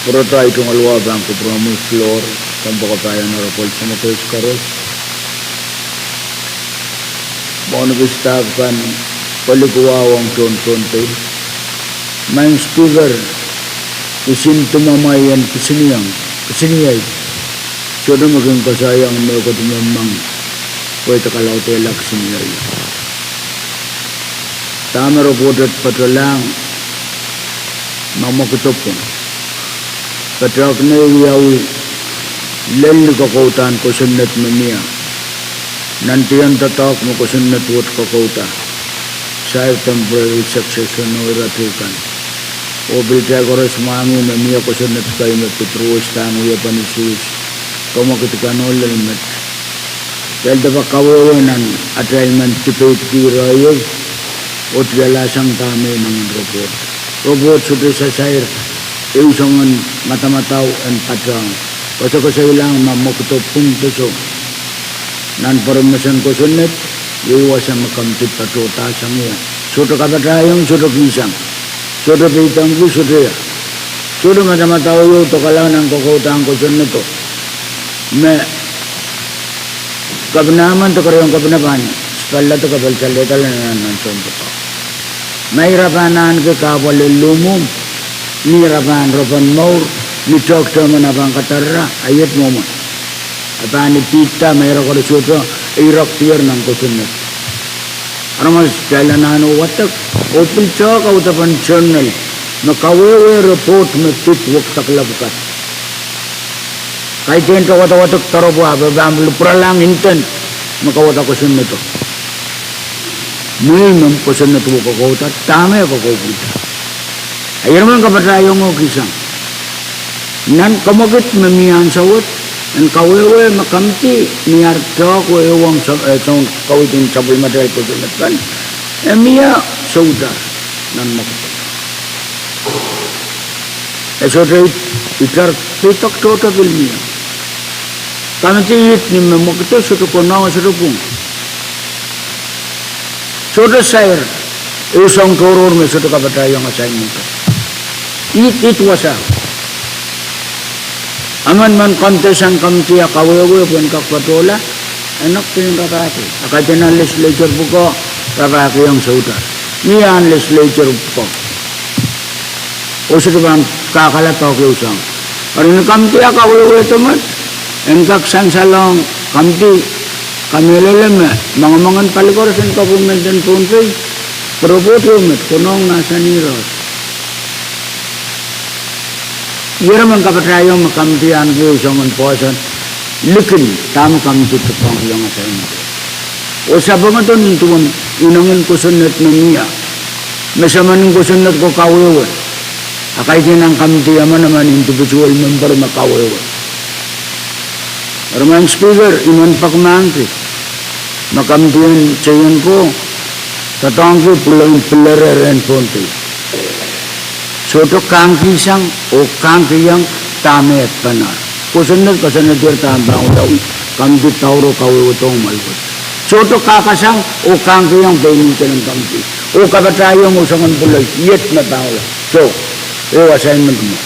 Pero tayo tungalwaw bang ko promo floor. Tampo ka tayo na rapol sa mga karos. Mga nag-staff kan palikuwawang Pohnpei. May speaker isin tumamayan kisiniyay so na maging kasayang may katumamang pwede kalaw telak siniyay tama reported patalang mamakutop ko katrak na iyawi lel kakautan ko sunat mamiya nantiyan tatak mo ko sunat wot kakauta sa temporary succession o iratukan o bilta koros mangu mamiya ko sunat kayo na petruos tango ya panisus kamakitikan o lalmet dahil dapat kawawanan attainment tipid kirayo o tiyalasang kami ng robot sudo sa sayr iusangan matamataw and patrang kasi ko sa ilang mamakutop punto so nan paramasan ko sunat iwasan makamtip patutasang yan sudo kabatrayang sudo kisang sudo pitang ko sudo ya Sudah macam tahu yo to kalau nang kokotang ko sunnet to. Me kabnaman to karayong kabnaban. Sekala to kabal chaleta nan sunto. May rabanan ke kawal lumum. Ni raban roban maur. Ni dokter manabang katara ayat momen. Apa ni pita may rakor suto irak tiar nang ko sunnet. Aramas jalanano watak open talk out of journal makawewe report me tip wak taklabukat kai ten ka wata watak tarobo abe bambul pralang inten makawata ko sunneto minimum ko sunneto ko kota tame ko kita ayerman ka patayong o kisang nan kamagit memian sawat and kawewe makamti niar talk ko ewang tong kawitin sabul material ko sunnetan emia saudar nan makita esodre itar pitok tota bilmia kamti it ni makita sutu konawa sutu Pwuhng sutu sair usang toror me sutu kabatayang assignment it wasa aman man kontesan kamti akawewe pun kakpatola enak tin kakati akatena legislature buko kakaki yang saudar niyan legislature buko usa bang kakala tao ke usang arin kamti akawewe teman engkak sansalong kamti kamelelem mangamangan palikorasan government dan Pohnpei proposumet kunong nasa niros Yera man kapatrayong makamtian ko usangan poasan likin tam kamti tepang yang asal ini. O sabang aton tuan inangan ko sunnet niya. Masaman ko sunnet ko kawewe. Akay tinang kamti aman naman individual member makawewe. Raman speaker iman pakmangki. Makamtian cayan ko tatangki pulang peleren Pohnpei. Soto kangki sang o kangki yang tamet panar. Kusunod dir tambang daw kamti tauro kawe utong malbot. Soto kakasang o kangki yang paimintan ng kamti. O kabatayong usangan pulay yet na tao. So, assignment mo.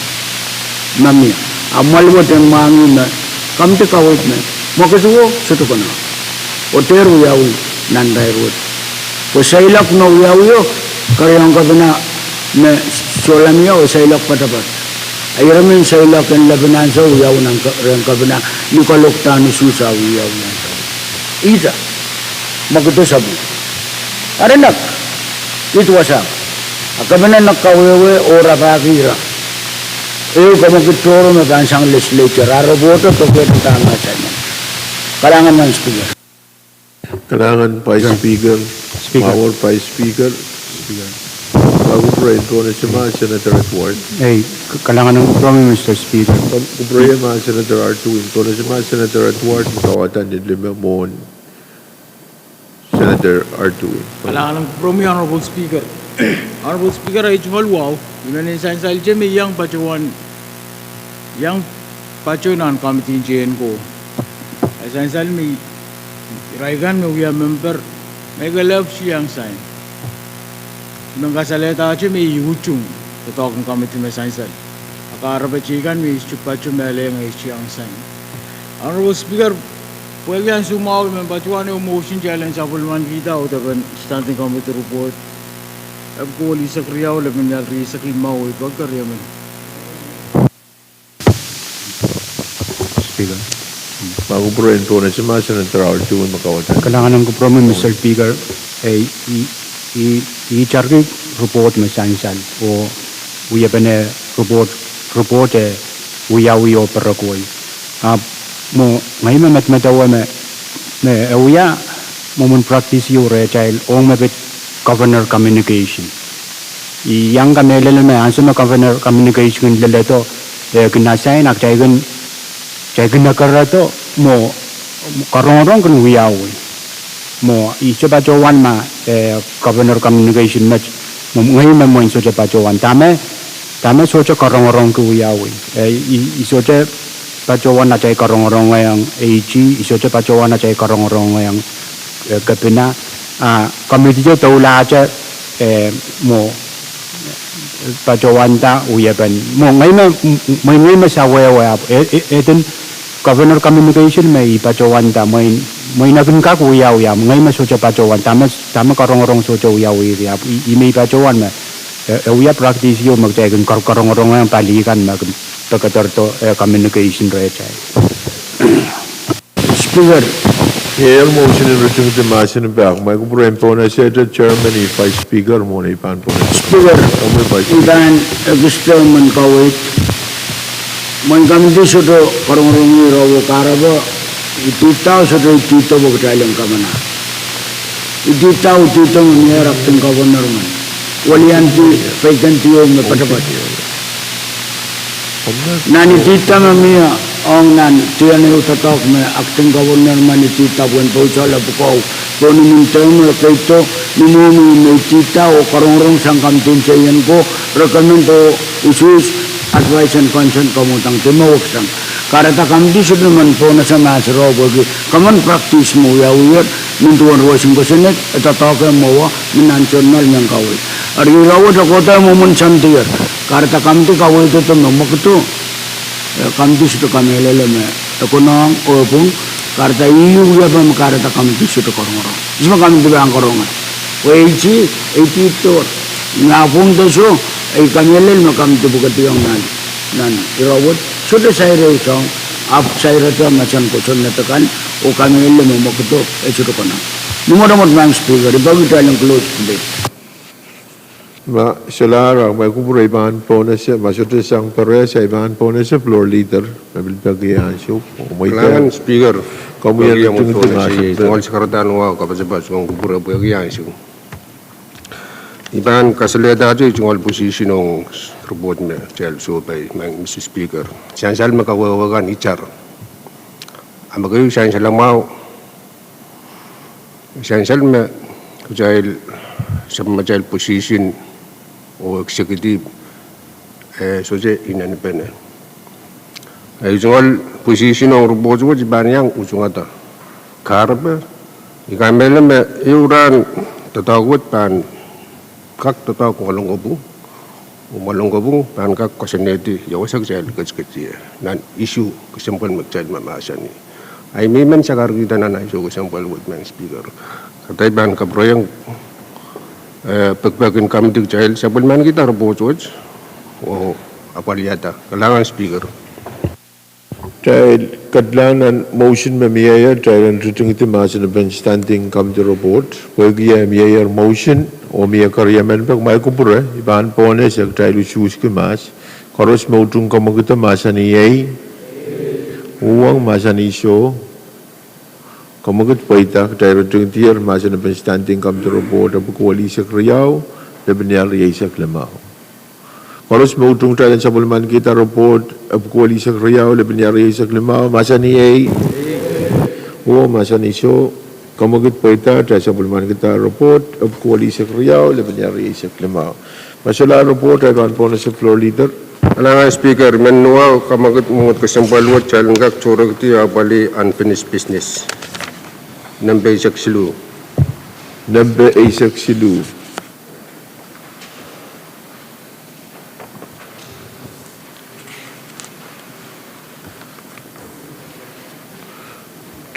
Mamia, amalbot ang mangin na kamti kawit na. Makasuo, soto ko na. O teru yawi nanday ruot. O sailak na yawi yo karyang kabina na solamnya o sailak patapat. Ayramin sailak ang labanan sa uyaw ng kabina ni kalokta ni susa uyaw ng kabina. Ita, magito sabi. Arinak, ito wasap. Kabina nakawewe o rapakira. Kamakitoro na bansang legislature. Araboto to kaya tama sa inyo. Kalangan ng speaker. Kailangan Vice Speaker, Power Vice Speaker. Bago po ito na si mga Senator Edward. Kailangan ng promi, Mr. Speaker. Kung yung mga Senator R2, ito na si mga Senator Edward, makawatan din lima mo Senator R2. Kailangan ng promi, Honorable Speaker. Honorable Speaker, ay chumalwaw. Yun na sa jeme yang pacuan committee JN ko. Ay sa may raigan may uya member may galap siyang sign. Nung kasalita aja may yuchung tatawag ng committee may sign. Akarabachikan may chupachu may alay ng siyang sign. Honorable Speaker, pwede yan sumawag may pacuan yung motion challenge sa pulman kita o taban standing committee report. Ab ko wali sa kriyaw laban niya sa klimaw ipagkarya man. Speaker. Bago po ito na si mga Senator R2 makawatan. Kailangan ng kompromi, Mr. Speaker, ay i-charge report may sansan o uya pa na report uya para koy. Mo ngayon matmatawa na uya mo mun practice yung child o mabit governor communication. Yang kami lalo na ansa governor communication lalo to kinasay nak chaigan nakarato mo karong kan wiyawi mo iso pa jowan ma governor communication match mo ngayon mo iso pa jowan tama so karong ku wiyawi iso pa jowan na chay karong ngayang AG iso pa jowan na chay karong ngayang kapina committee jo tawla cha mo pajawanta uya ban mo ngai ma sa wa eten governor communication mai pajawanta mai na kun ka uya ngai ma socha pajawanta tama karong socha uya ya imi pajawan ma uya practice yo mag jai kun karong ang pali kan ma Kadkadaur to communication re chai Speaker, Here motion in return to Masin back. My group pona said the chairman if I speaker mo na ipan pona. Speaker, ikan gusto man kawit. Man kami di sudo karong-karong rawo karabo. Ititaw sudo ititaw mo kailang kamana. Ititaw mo niya rapting governor man. Walianti vacancy yung mapatapat. Nani tita mamia ang nan tiyan ni utatok me acting governor man tita buwan po sa labukaw. Kung minintay mo kaito minumi may tita o karong-rong sangkam tinsayan ko recommend to usus advice and consent kamutang timawag sang. Karata kam di sud naman po na sa masro bogi kaman practice mo yawir mintuan ruwasing ko sinet itatok mo wa minansiyonal niyang kawal. Ari rawo sa kota mo man santiyer. Karata kam ti kawal ito mamakto. Kam ti sud kami leleme. Ako nang o Pwuhng karata iyu ya ba karata kam ti sud korong. Isma kam ti ang korongan. Weji ito nga Pwuhng to so ay kami lel makam ti bugati ang nan irawot sudah saya resong ap saya rasa macam koson natakan o kami lel mo makto ay sud ko na. Numodamot mang speaker ibagi tayo close today. Ma salara may group ipan pona siya masud sang pare sa ipan pona siya floor leader. Mabil bagian siya. May Kailangan speaker. Kamu yang Bagi tunggu si tunggal sekretarian wa kapasipas kung kubura bagian siya. Iban kasaleda aja tunggal posisi nung report me jel so by Mr. Speaker. Siyansal makawawagan icar. Amagayo siyansal lang mau. Siyansal me jel sa majal position o executive soje independent. Ay tunggal position ng report mo iban yang ujungata. Karba ikamela me iuran tatawag pan kak tatawag kung malong gabung pan kak kasaneti yawasak jel kecil nan issue kesampal magjal mamasan ni ay miman sa kargita na isu kesampal with man speaker katay ban kaproyang pagbagan kami di jel sabal man kita report o apaliyata kailangan speaker. Dahil kadlanan motion mamiyaya dahil ang ritung iti masin na bench standing come to report. Pwagi mamiyaya motion o miya karyaman pag may kupura iban po na siya dahil usus ke mas. Karos mautung kamagita masan iyay uwang masan iso kamagat paita dahil ritung iti masin na bench standing come to report apo kuwali siya kriyaw labinyar iyay siya klamaw. Karos mautung tayo sa bulman kita report kuwali sa kriyaw labinyari sa klimaw masa ni ay o masa ni so kamagit pa ita tayo sa bulman kita report kuwali sa kriyaw labinyari sa klimaw masala report ay kan po na sa floor leader. Alangan speaker menuaw kamagit mungut kesampaluat calenggak corok ti abali unfinished business. Nambe isak silu.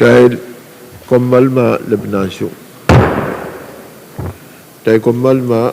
Dahil komal ma lebnasyo. Dahil komal ma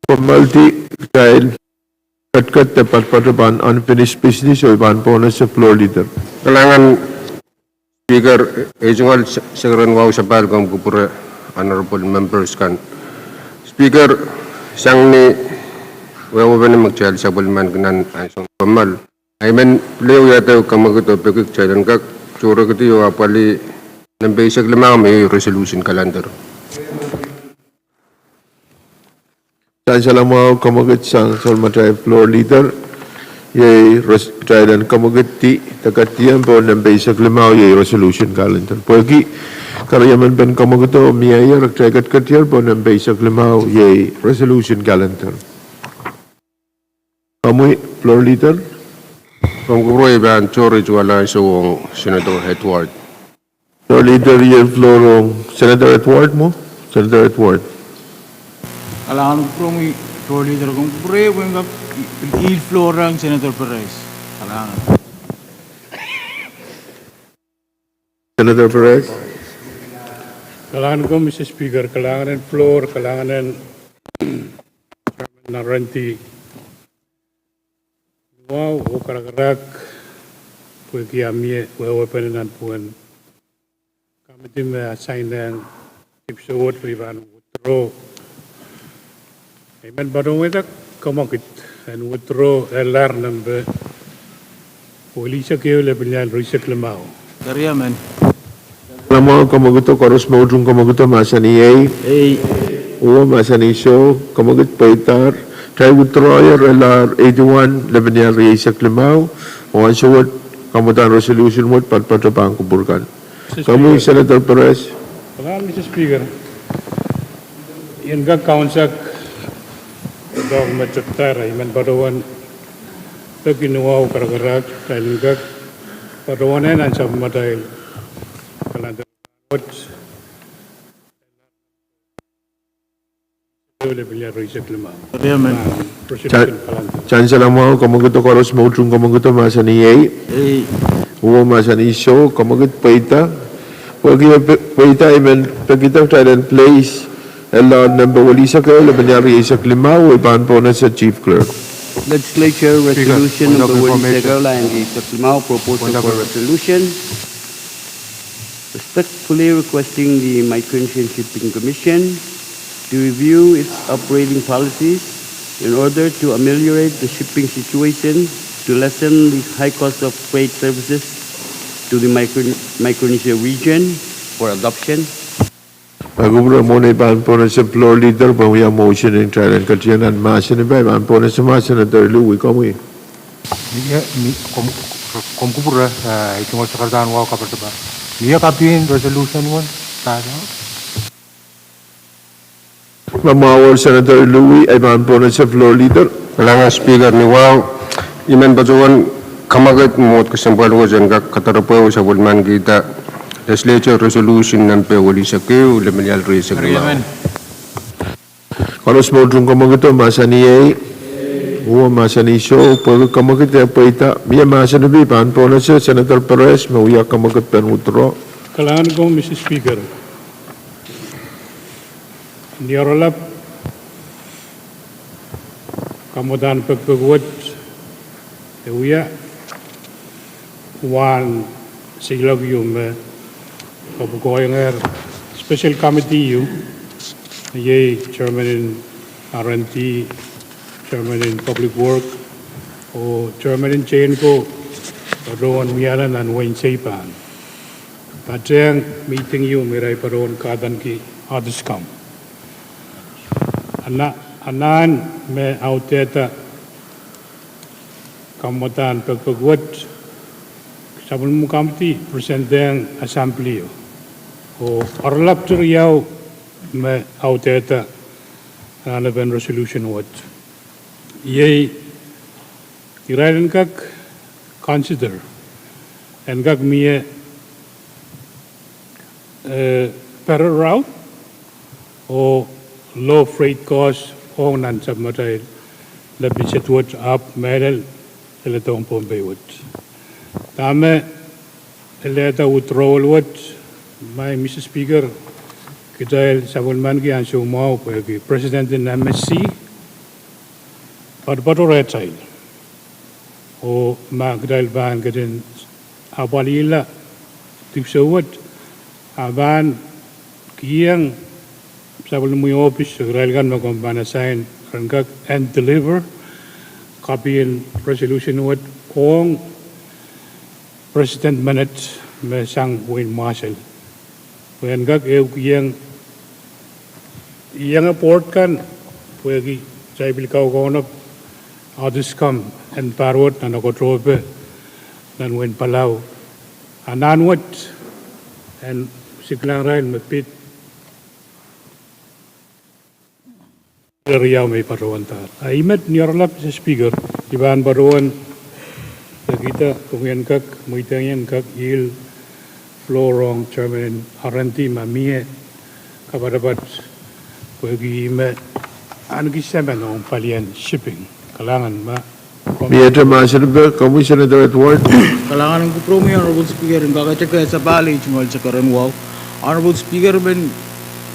formality dahil kat dapat pataban unfinished business o iban po na sa floor leader. Kailangan Speaker, Regional Secretary Wow sa Palgam Kupura, Honorable Members kan. Speaker, siyang ni Wow ba na mag-child sa bulman kanan ay siyang pamal. I mean, leo yata kamaguto pagkik child kak tsura kito yung apali ng basic lamang may resolution calendar. Saan sila mga kamagat sang salmatay floor leader, yay child kamagat ti takatiyan po ng basic lamang yay resolution calendar. Pagi karayaman ben kamaguto miyaya raktragat katiyar po ng basic lamang yay resolution calendar. Kamuy floor leader? Kung kuroy ba ang tsura wala sa Senator Edward. Floor leader yay floor Senator Edward mo? Senator Edward. Kailangan ko prong floor leader kung pre kung il-floor ang Senator Perez. Kailangan. Senator Pahrek. Kailangan ko, Mr. Speaker, kailangan ng floor, kailangan ng ranti. Wow, o karakarak, pwede kiyami, wewe paninan puan. Kami din may assign ng tipsuot, riban, withdraw. Amen, barong ito, kamakit, and withdraw, LR number. Pwede siya kayo, labinyal, risak lamao. Karya man. Alam mo, kamaguto, koros maudrong kamaguto, masani A. Uwa, masani show, kamagut paitar. Try withdraw LR 81, labinyal, risak lamao. Uwan suwat, kamutan resolution mo, patpatapang kuburkan. Kamu, Senator Perez. Kailangan, Mr. Speaker, yan ka kaunsak dog machutar, iman barawan ta kinuha o karakarak, dahil nga barawan yan ang sabi matay kalanda what levelnya riset lemah. Karya man. Chance lang mo, kamaguto, koros maudrong kamaguto, masani A. Uwa, masani show, kamagut paita. Paita, iman, pagkita tayo place. LR number walisa kayo, labanyari isak limaw, ibahan po na sa Chief Clerk. Legislature resolution number 1 and isak limaw, proposal for resolution. Respectfully requesting the Micronesian Shipping Commission to review its operating policies in order to ameliorate the shipping situation, to lessen the high cost of freight services to the Micronesia region for adoption. Agumra mo na ibahan po na sa floor leader, panguyang motion ng trial and katiyanan, masin iba, ibahan po na sa Senator Louie, kamuy. Kompura itong sekretarian wow kabar ba? Niya kapin resolution mo tayo. Mamawal Senator Louie, ibahan po na sa floor leader. Kailangan Speaker ni Wow, iman ba doon kamagat mo at kasampal ko dyan katarapaw sa bulman kita. Legislature resolution ng pewali sa kayo, lamanyal rin sa kayo. Koros maudrong kamaguto, masani A. Uwa, masani show, pwede kamagut ya paita. Miya masani B, ibahan po na sa Senator Perez, mauya kamagut penutro. Kailangan ko, Mr. Speaker, niaralap kamutan pagpagwat uya one silag yung kabukoyang special committee yung yay chairman in R&T, chairman in public work o chairman in chain ko paroon miyanan an wain seipan pateng meeting yung miray paroon kadan ki others come anan me auteta kamutan pagpagwat sabon mo kamti present ang assembly o arlap turiyaw me auteta na ben resolution what yay irayan kak consider and kak miye better route o low freight cost o nan sabmatay labis at what up medal eletong Pohnpei what tama eleta withdrawal what my Mr. Speaker kita sa bulman ki ansyo mo pwede president ng MSC Padpatore child. O Magdal Van Gadin Abalila Tipsawat Aban Kiang Sabulumi office Railgan Magombana sign and deliver copy and resolution what Pwuhng President Minute Mesang Win Marshall. When gag Yang a port can Pwegi Jaibilkau Gonop others come and Parwat and Okotrobe then when Palau and Anwat and Siklang Rail Mapit Riau may Paruantar. I met Niorlap sa speaker, Iban Baruan, Nakita, Kumian Kak, Muitangan Kak, Il, Florong, Chairman, Aranti, Mamie, Kabarabat, Pwegi met, Anagisaman on Palian shipping, Kalangan Ma. Miyata Masanaba, Commissioner at Ward. Kalangan ko promi Honorable Speaker ng kakachaka sa bali chungol sa karanwaw. Honorable Speaker ben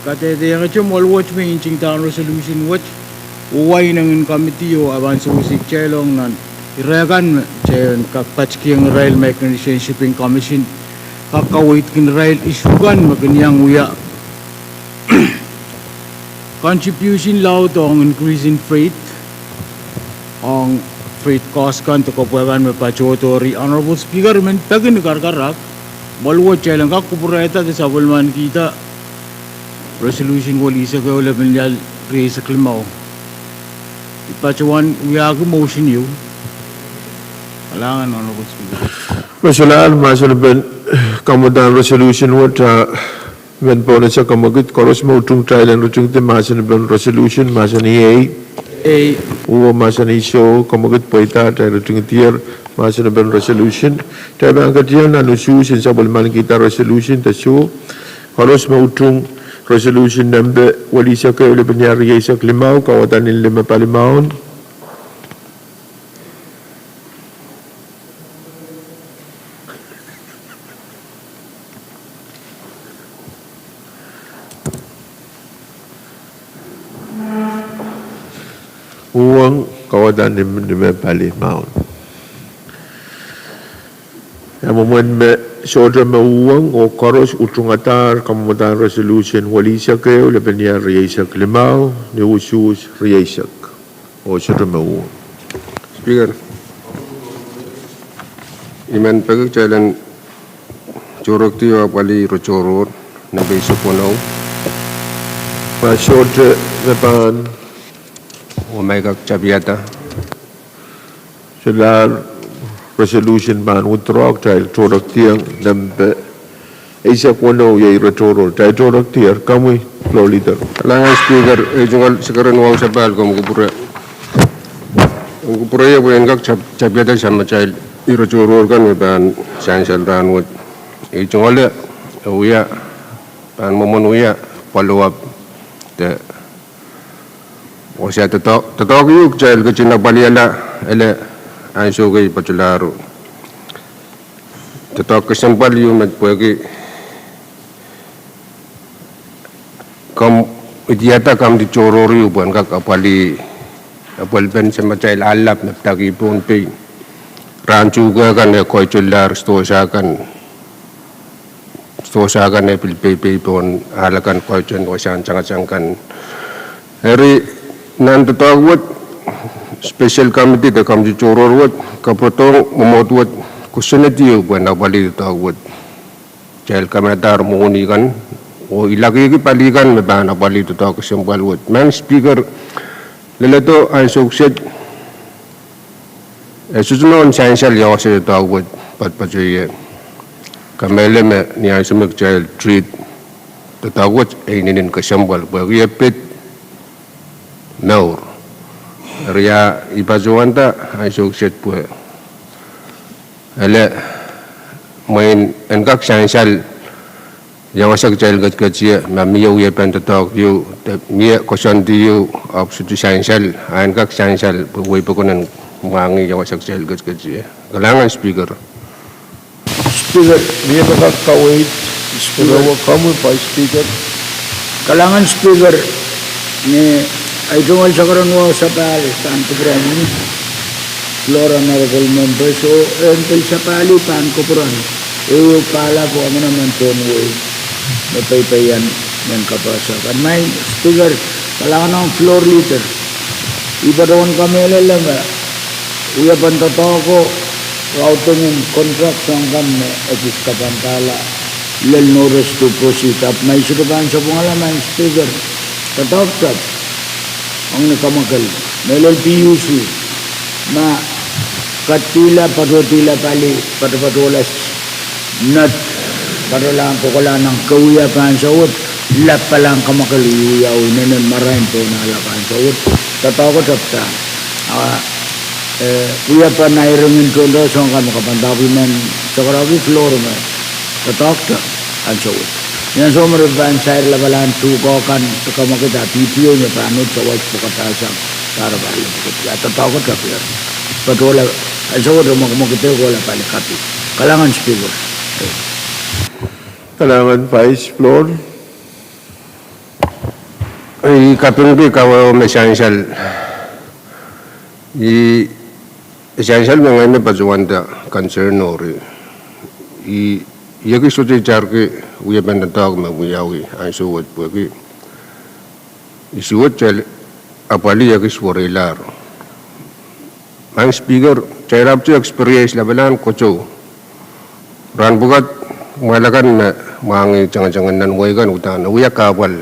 kate de yang chumol watch me inching town resolution watch uway ng committee o aban sa usik chelong nan iragan chen kakpachking rail mechanization shipping commission kakawait kin rail isugan maganyang uya contribution law tong increase in freight ang freight cost kan to kapwagan me pachotori. Honorable Speaker men pagin karkarak balwo chelang kakupureta sa sabulman kita resolution wali sa gawla minyal raise klimaw ipachuan uyagu motion you kalangan Honorable Speaker. Masalah ben kamudan resolution what when pona sa kamagit koros mo tung trial and rutung te ben resolution masani A uwa masani show kamagit poita tayo rutung tier ben resolution tayo angkat yan anusu sin sabulman kita resolution ta show koros mo tung resolution number wali siya kayo liban sa klimaw kawatan nila mapalimaon Pwuhng kawatan nila mapalimaon Namun Sodra Pwuhng o koros utungatar kamudan resolution wali siya kayo laban niya riyasak limaw ni usus riyasak o Sodra Pwuhng. Speaker, iman pagkakailan curug tiyo wali rochoror na beso po na Sodra napan o may kakchabiyata. Sila resolution ban withdraw tayo torak tiang nambe isa kuno yay retoro tayo torak tiar kami floor leader. Kalangan Speaker, jungal sekarang uang sabal kau mukupura ya bukan kak cabiyata sama child rochoror kan ban sansal ranwat jungal ya uya ban momon uya follow up the Osya tetok yuk child ke Cina baliala ele anso kay patularo tetok kesempal yu met pwegi kam idiata kam di corori bukan kak apali apal ben sama child alap naptagi Pohnpei rancu ga kan ya koi cular stosa kan ya pilpei pon alakan koi cun wasan cangkan hari nan tetok special committee da kam di coror wat kapotong momot wat kusunati bukan apali tetok wat child kamatar muni kan o ilagi ki palikan me ban apali tetok kesempal wat man Speaker leleto ang sukset susunon sansal yaw sa tetok wat patpajoye kamele me ni ang sumek child treat tetok wat ay ninin kesempal bagi pit naur ria ipajuanta ay sukset po ele main engkak sansal yawasak child gat mamiyaw ye pentetok yu mia kosan yu of sutu sansal engkak sansal way pakunan mangi yawasak child gat kalangan Speaker Dia bakal kawit Speaker kamu Pak Speaker Kalangan Speaker ni ay tungal sa karon mo sa pali, paan ko puran, Flora Honorable Members, so until sa pali, paan ko puran, pala po kami naman tunway, napaypayan ng kapasak. At may speaker, pala ka ng floor leader, iba doon kami lang, uya pan totoo ko, routing in construction kami, agis kapantala, lel notice to proceed up. May suruban sa pangalaman, speaker, katop-top, ang nakamakal, may LPUC, na katila, patutila pali, patapatulas, not, patulang kukula ng kauya pan sa ut, lat palang kamakal, uyaw, nanan marahin po na alakan sa ut, totoo ko tapta, uya pa na irungin ko doon, so ang makapantapi man, sa karabi floor man, totoo ko, ang sa ut. Yan so mariban sa labalan tukokan sa kamakita PPO niya panod sa white pagkatasang para balik ko. At tatawag ka pero patuloy ang sa wala makumakita ko wala palikati. Kalangan speaker. Kalangan Vice Floor. Ay kapimpi kawa essential. Essential mga may pajuwanda concern ori. Yagi suci jarke uya bendatag me uyawi ay suwat pagi isuwat cel apali yagi suwarilar ang speaker cerap tu experience labalan koco ran bukat malakan na mangi jangan-jangan nan waigan utan uya kabal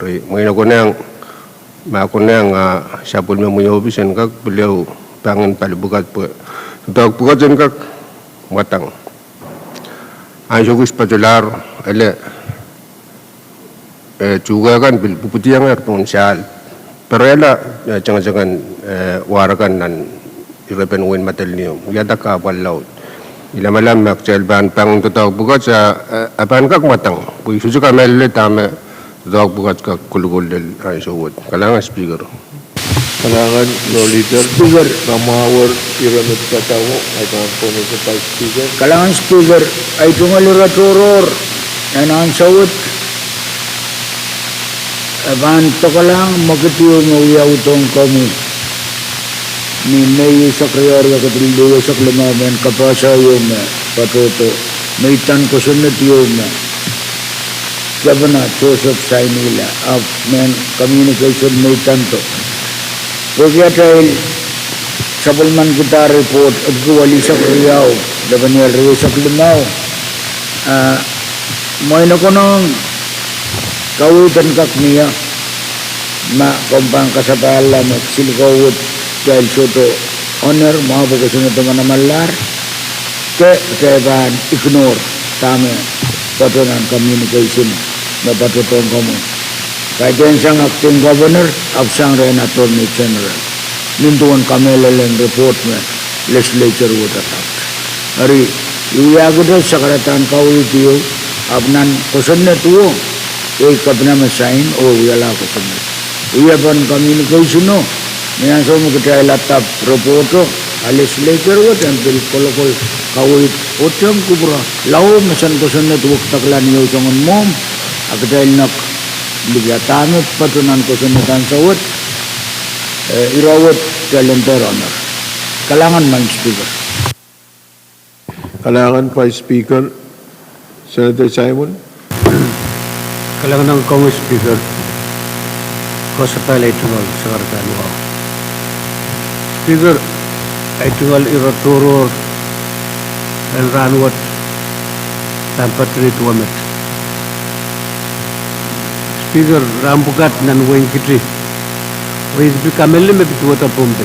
ri may nakunang makunang sapul me muyobisen kak beliau pangan palibukat po tag bukat jen kak matang ang jogis pajular ele juga kan puputiang ponsal pero ela jangan-jangan warakan nan irepen win matalnium yada ka ballaw ila malam makcel ban pang totoo bukat sa apan kak matang pui susu ka melle tame dog bukat ka kulugol del ay suwot kalangan speaker Kalangan Floor Leader. Speaker. Kamawar Pyramid Katawo. Ay kampong sa Vice Speaker. Kalangan speaker ay tungalura turor yan ang sawot. Aban to ka lang magkatiyo ng uyaw itong kami. Ni may sakriyarya katildo sa klamaman kapasa yung patuto. May tan ko sunod yung Governor Joseph Sainila of Communication may tanto. Pagkatay sa pulman kita report at guwali sa Kriyaw, Daniel Reyes sa Klimaw, may na ko nung kawitan kakniya na kumpang kasapala magsilikawit dahil soto honor mga pagkasunod naman na malar ke keban ignore tama patunan communication na patutong kamu. Kaya siyang acting governor of siyang rin attorney general. Nintuan kami lalang report na legislature would attack. Hari, iyago doon sa karatan kawitiyo, abnan kusan na tuwo, kapna masahin o wala kusan na. Iyaban communication no, niyan sa mga kaya laptop reporto, legislature would until kolokol kawit, otyang kubra, lao masan kusan na tuwag taklan niyo sangon mom, agdahil nak ligatanot patunan ko sa sawat irawat kalender honor. Kalangan man speaker. Kalangan Vice Speaker. Senator Simon. Kalangan ng Congress Speaker ko sa electoral sa Kadkadaur. Speaker, electoral iraturor and ranwat tanpa trituamet. Speaker, rambukat nan weng kitri. Wais bikamelle me bituata Pohnpei.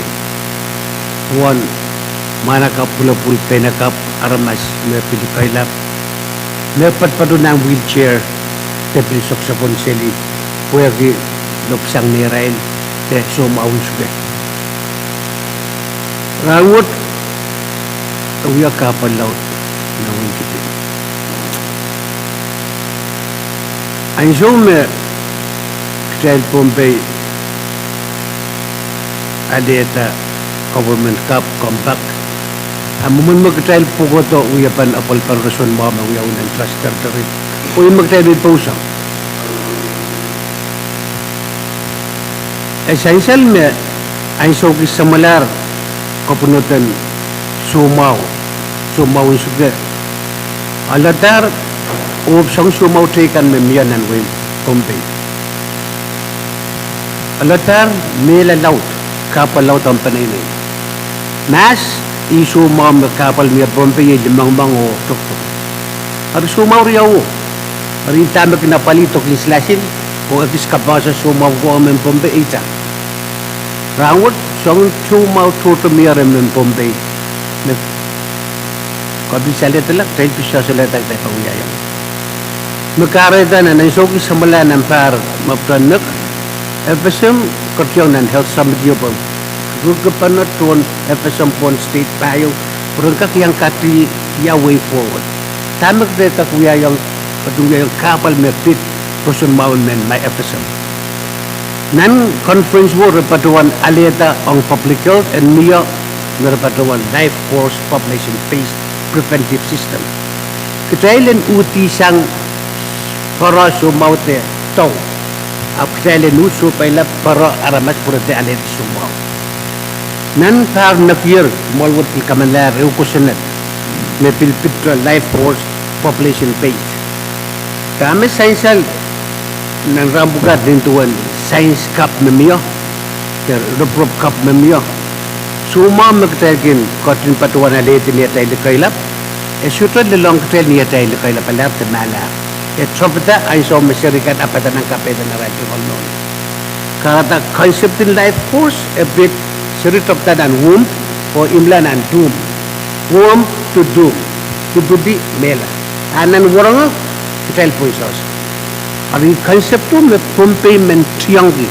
One, mana kap pula pulpei na kap aramas me pilikailap. Me patpadu ng wheelchair te pilisok sa ponseli. Pwagi lopsang nirain te sumaun suge. Rawat uya kapal laut na weng kitri. Ang me Child Pohnpei ada government cup compact. Amuman mag-trial po ko to uyapan apal parasyon mo uyaw ng trust territory. O yung mag-trial pa usang. essential me ay so similar kapunutan sumau suge alatar sang sumau tekan me mianan wen Pohnpei alatar mela laut kapal laut ang panay mas isu mau me kapal mi Pohnpei limang o tok ari sumau riau ari tama kinapalito kinslasin o akis kabasa sumau ko men Pohnpei ita rawat sang sumau tuto miare men Pohnpei ne kabi saletala tay pisya saleta tay pangyayan makareta na naisoki samala ng par mapranak FSM katyong ng health summit yun gugapanat tuon FSM pon state payo perangkat yang kati ya way forward tamak deta kuya yang katungya yang kapal mepit person maun men may FSM nan conference wo repatuan aleta on public health and miya na repatuan life course population based preventive system kitailen uti sang para sumau te tau ap kitailen usu paila para aramat purate alet sumau nan par nakir molwot kamalar eukosenet ne pilpitra life force population based kami sainsal nan rambugat din tuan science cup memio ter reprop cup memio suma magtagin kotin patuan aleti ni tay kailap sutra lelong kitel ni tay kailap palap te mala tropita ay so masyarikat apatan ng kapeta na radyo non karata concept in life force a bit siritopta dan womb o imlan and doom womb to doom to budi mela anan waranga kitel poisos ari concept tu me Pohnpei men triangi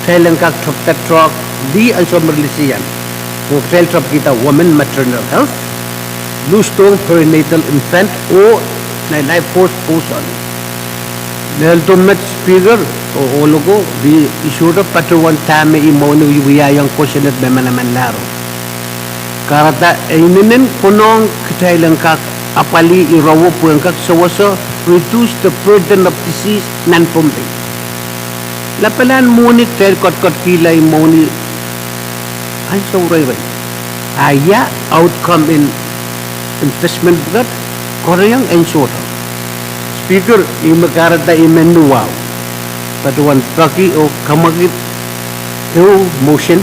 thailand ka tropta trok di an so merlisian o kitel trop kita women maternal health loose stone perinatal infant o na life force poson ultimate speaker o logo di isura patuan tame imono yang question at memanaman laro karata ininen punong kitailan kak apali irawo puang kak sawaso reduce the burden of disease nan Pohnpei lapalan muni tel kot kilay muni ay sauray aya outcome in investment that Koreang and Soto. Speaker, imakarata imenuwaw. Patuan paki o kamagit hill motion.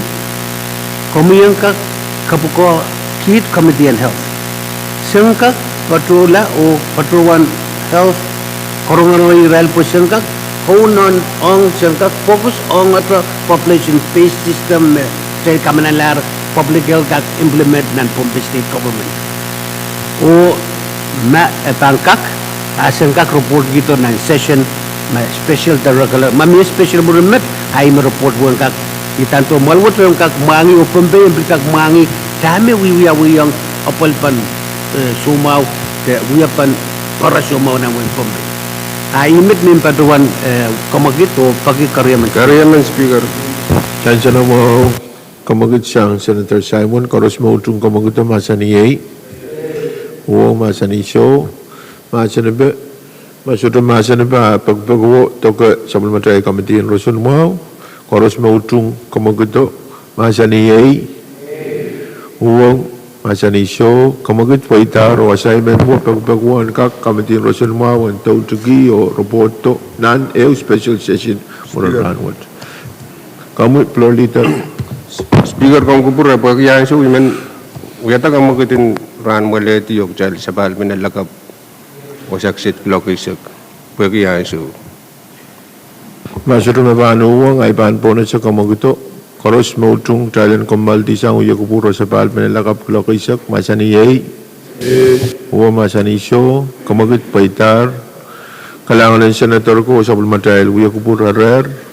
Kumiyang ka kapuko Kid Committee on Health. Sangka patula o patuan health koronganoi real po sangka honon ang sangka focus on ata population based system tel kamanalar public health kak implement nan Pohnpei state government. O ma pangkak asangkak report gitu nan session ma special regular mami special murumet ay report buang kak itanto malwot yung kak mangi o Pohnpei kak mangi dami wiyang apal pan sumaw ke wiyapan para sumaw ng Pohnpei ay imit min patuan kamagit o pagi karyaman speaker chansa na mo kamagit siyang Senator Simon karos mo utong kamagit na masaniyay wo masaniso masanabe masudo masanabe pagpagwo toka supplementary committee in Rosun mo karos mo utong kamagit masaniyay wo masaniso kamagit paitar o assignment mo pagpagwo kak committee in Rosun mo ang tautugi o roboto nan special session muraranwat kamu floor leader Speaker kong kupura pagi yang so imen uyata kamu kitin ran mole ti yok jal sabal minalakap osaksit blokisak pagi yang so masuro mabano uang ay ban pona sa kamagito koros mautung jalan kembal di sang uya kupura sabal minalakap blokisak masaniyay uwa masaniso kamagit paitar kalangan ng senator ko sa bulmatayal uya kupura rer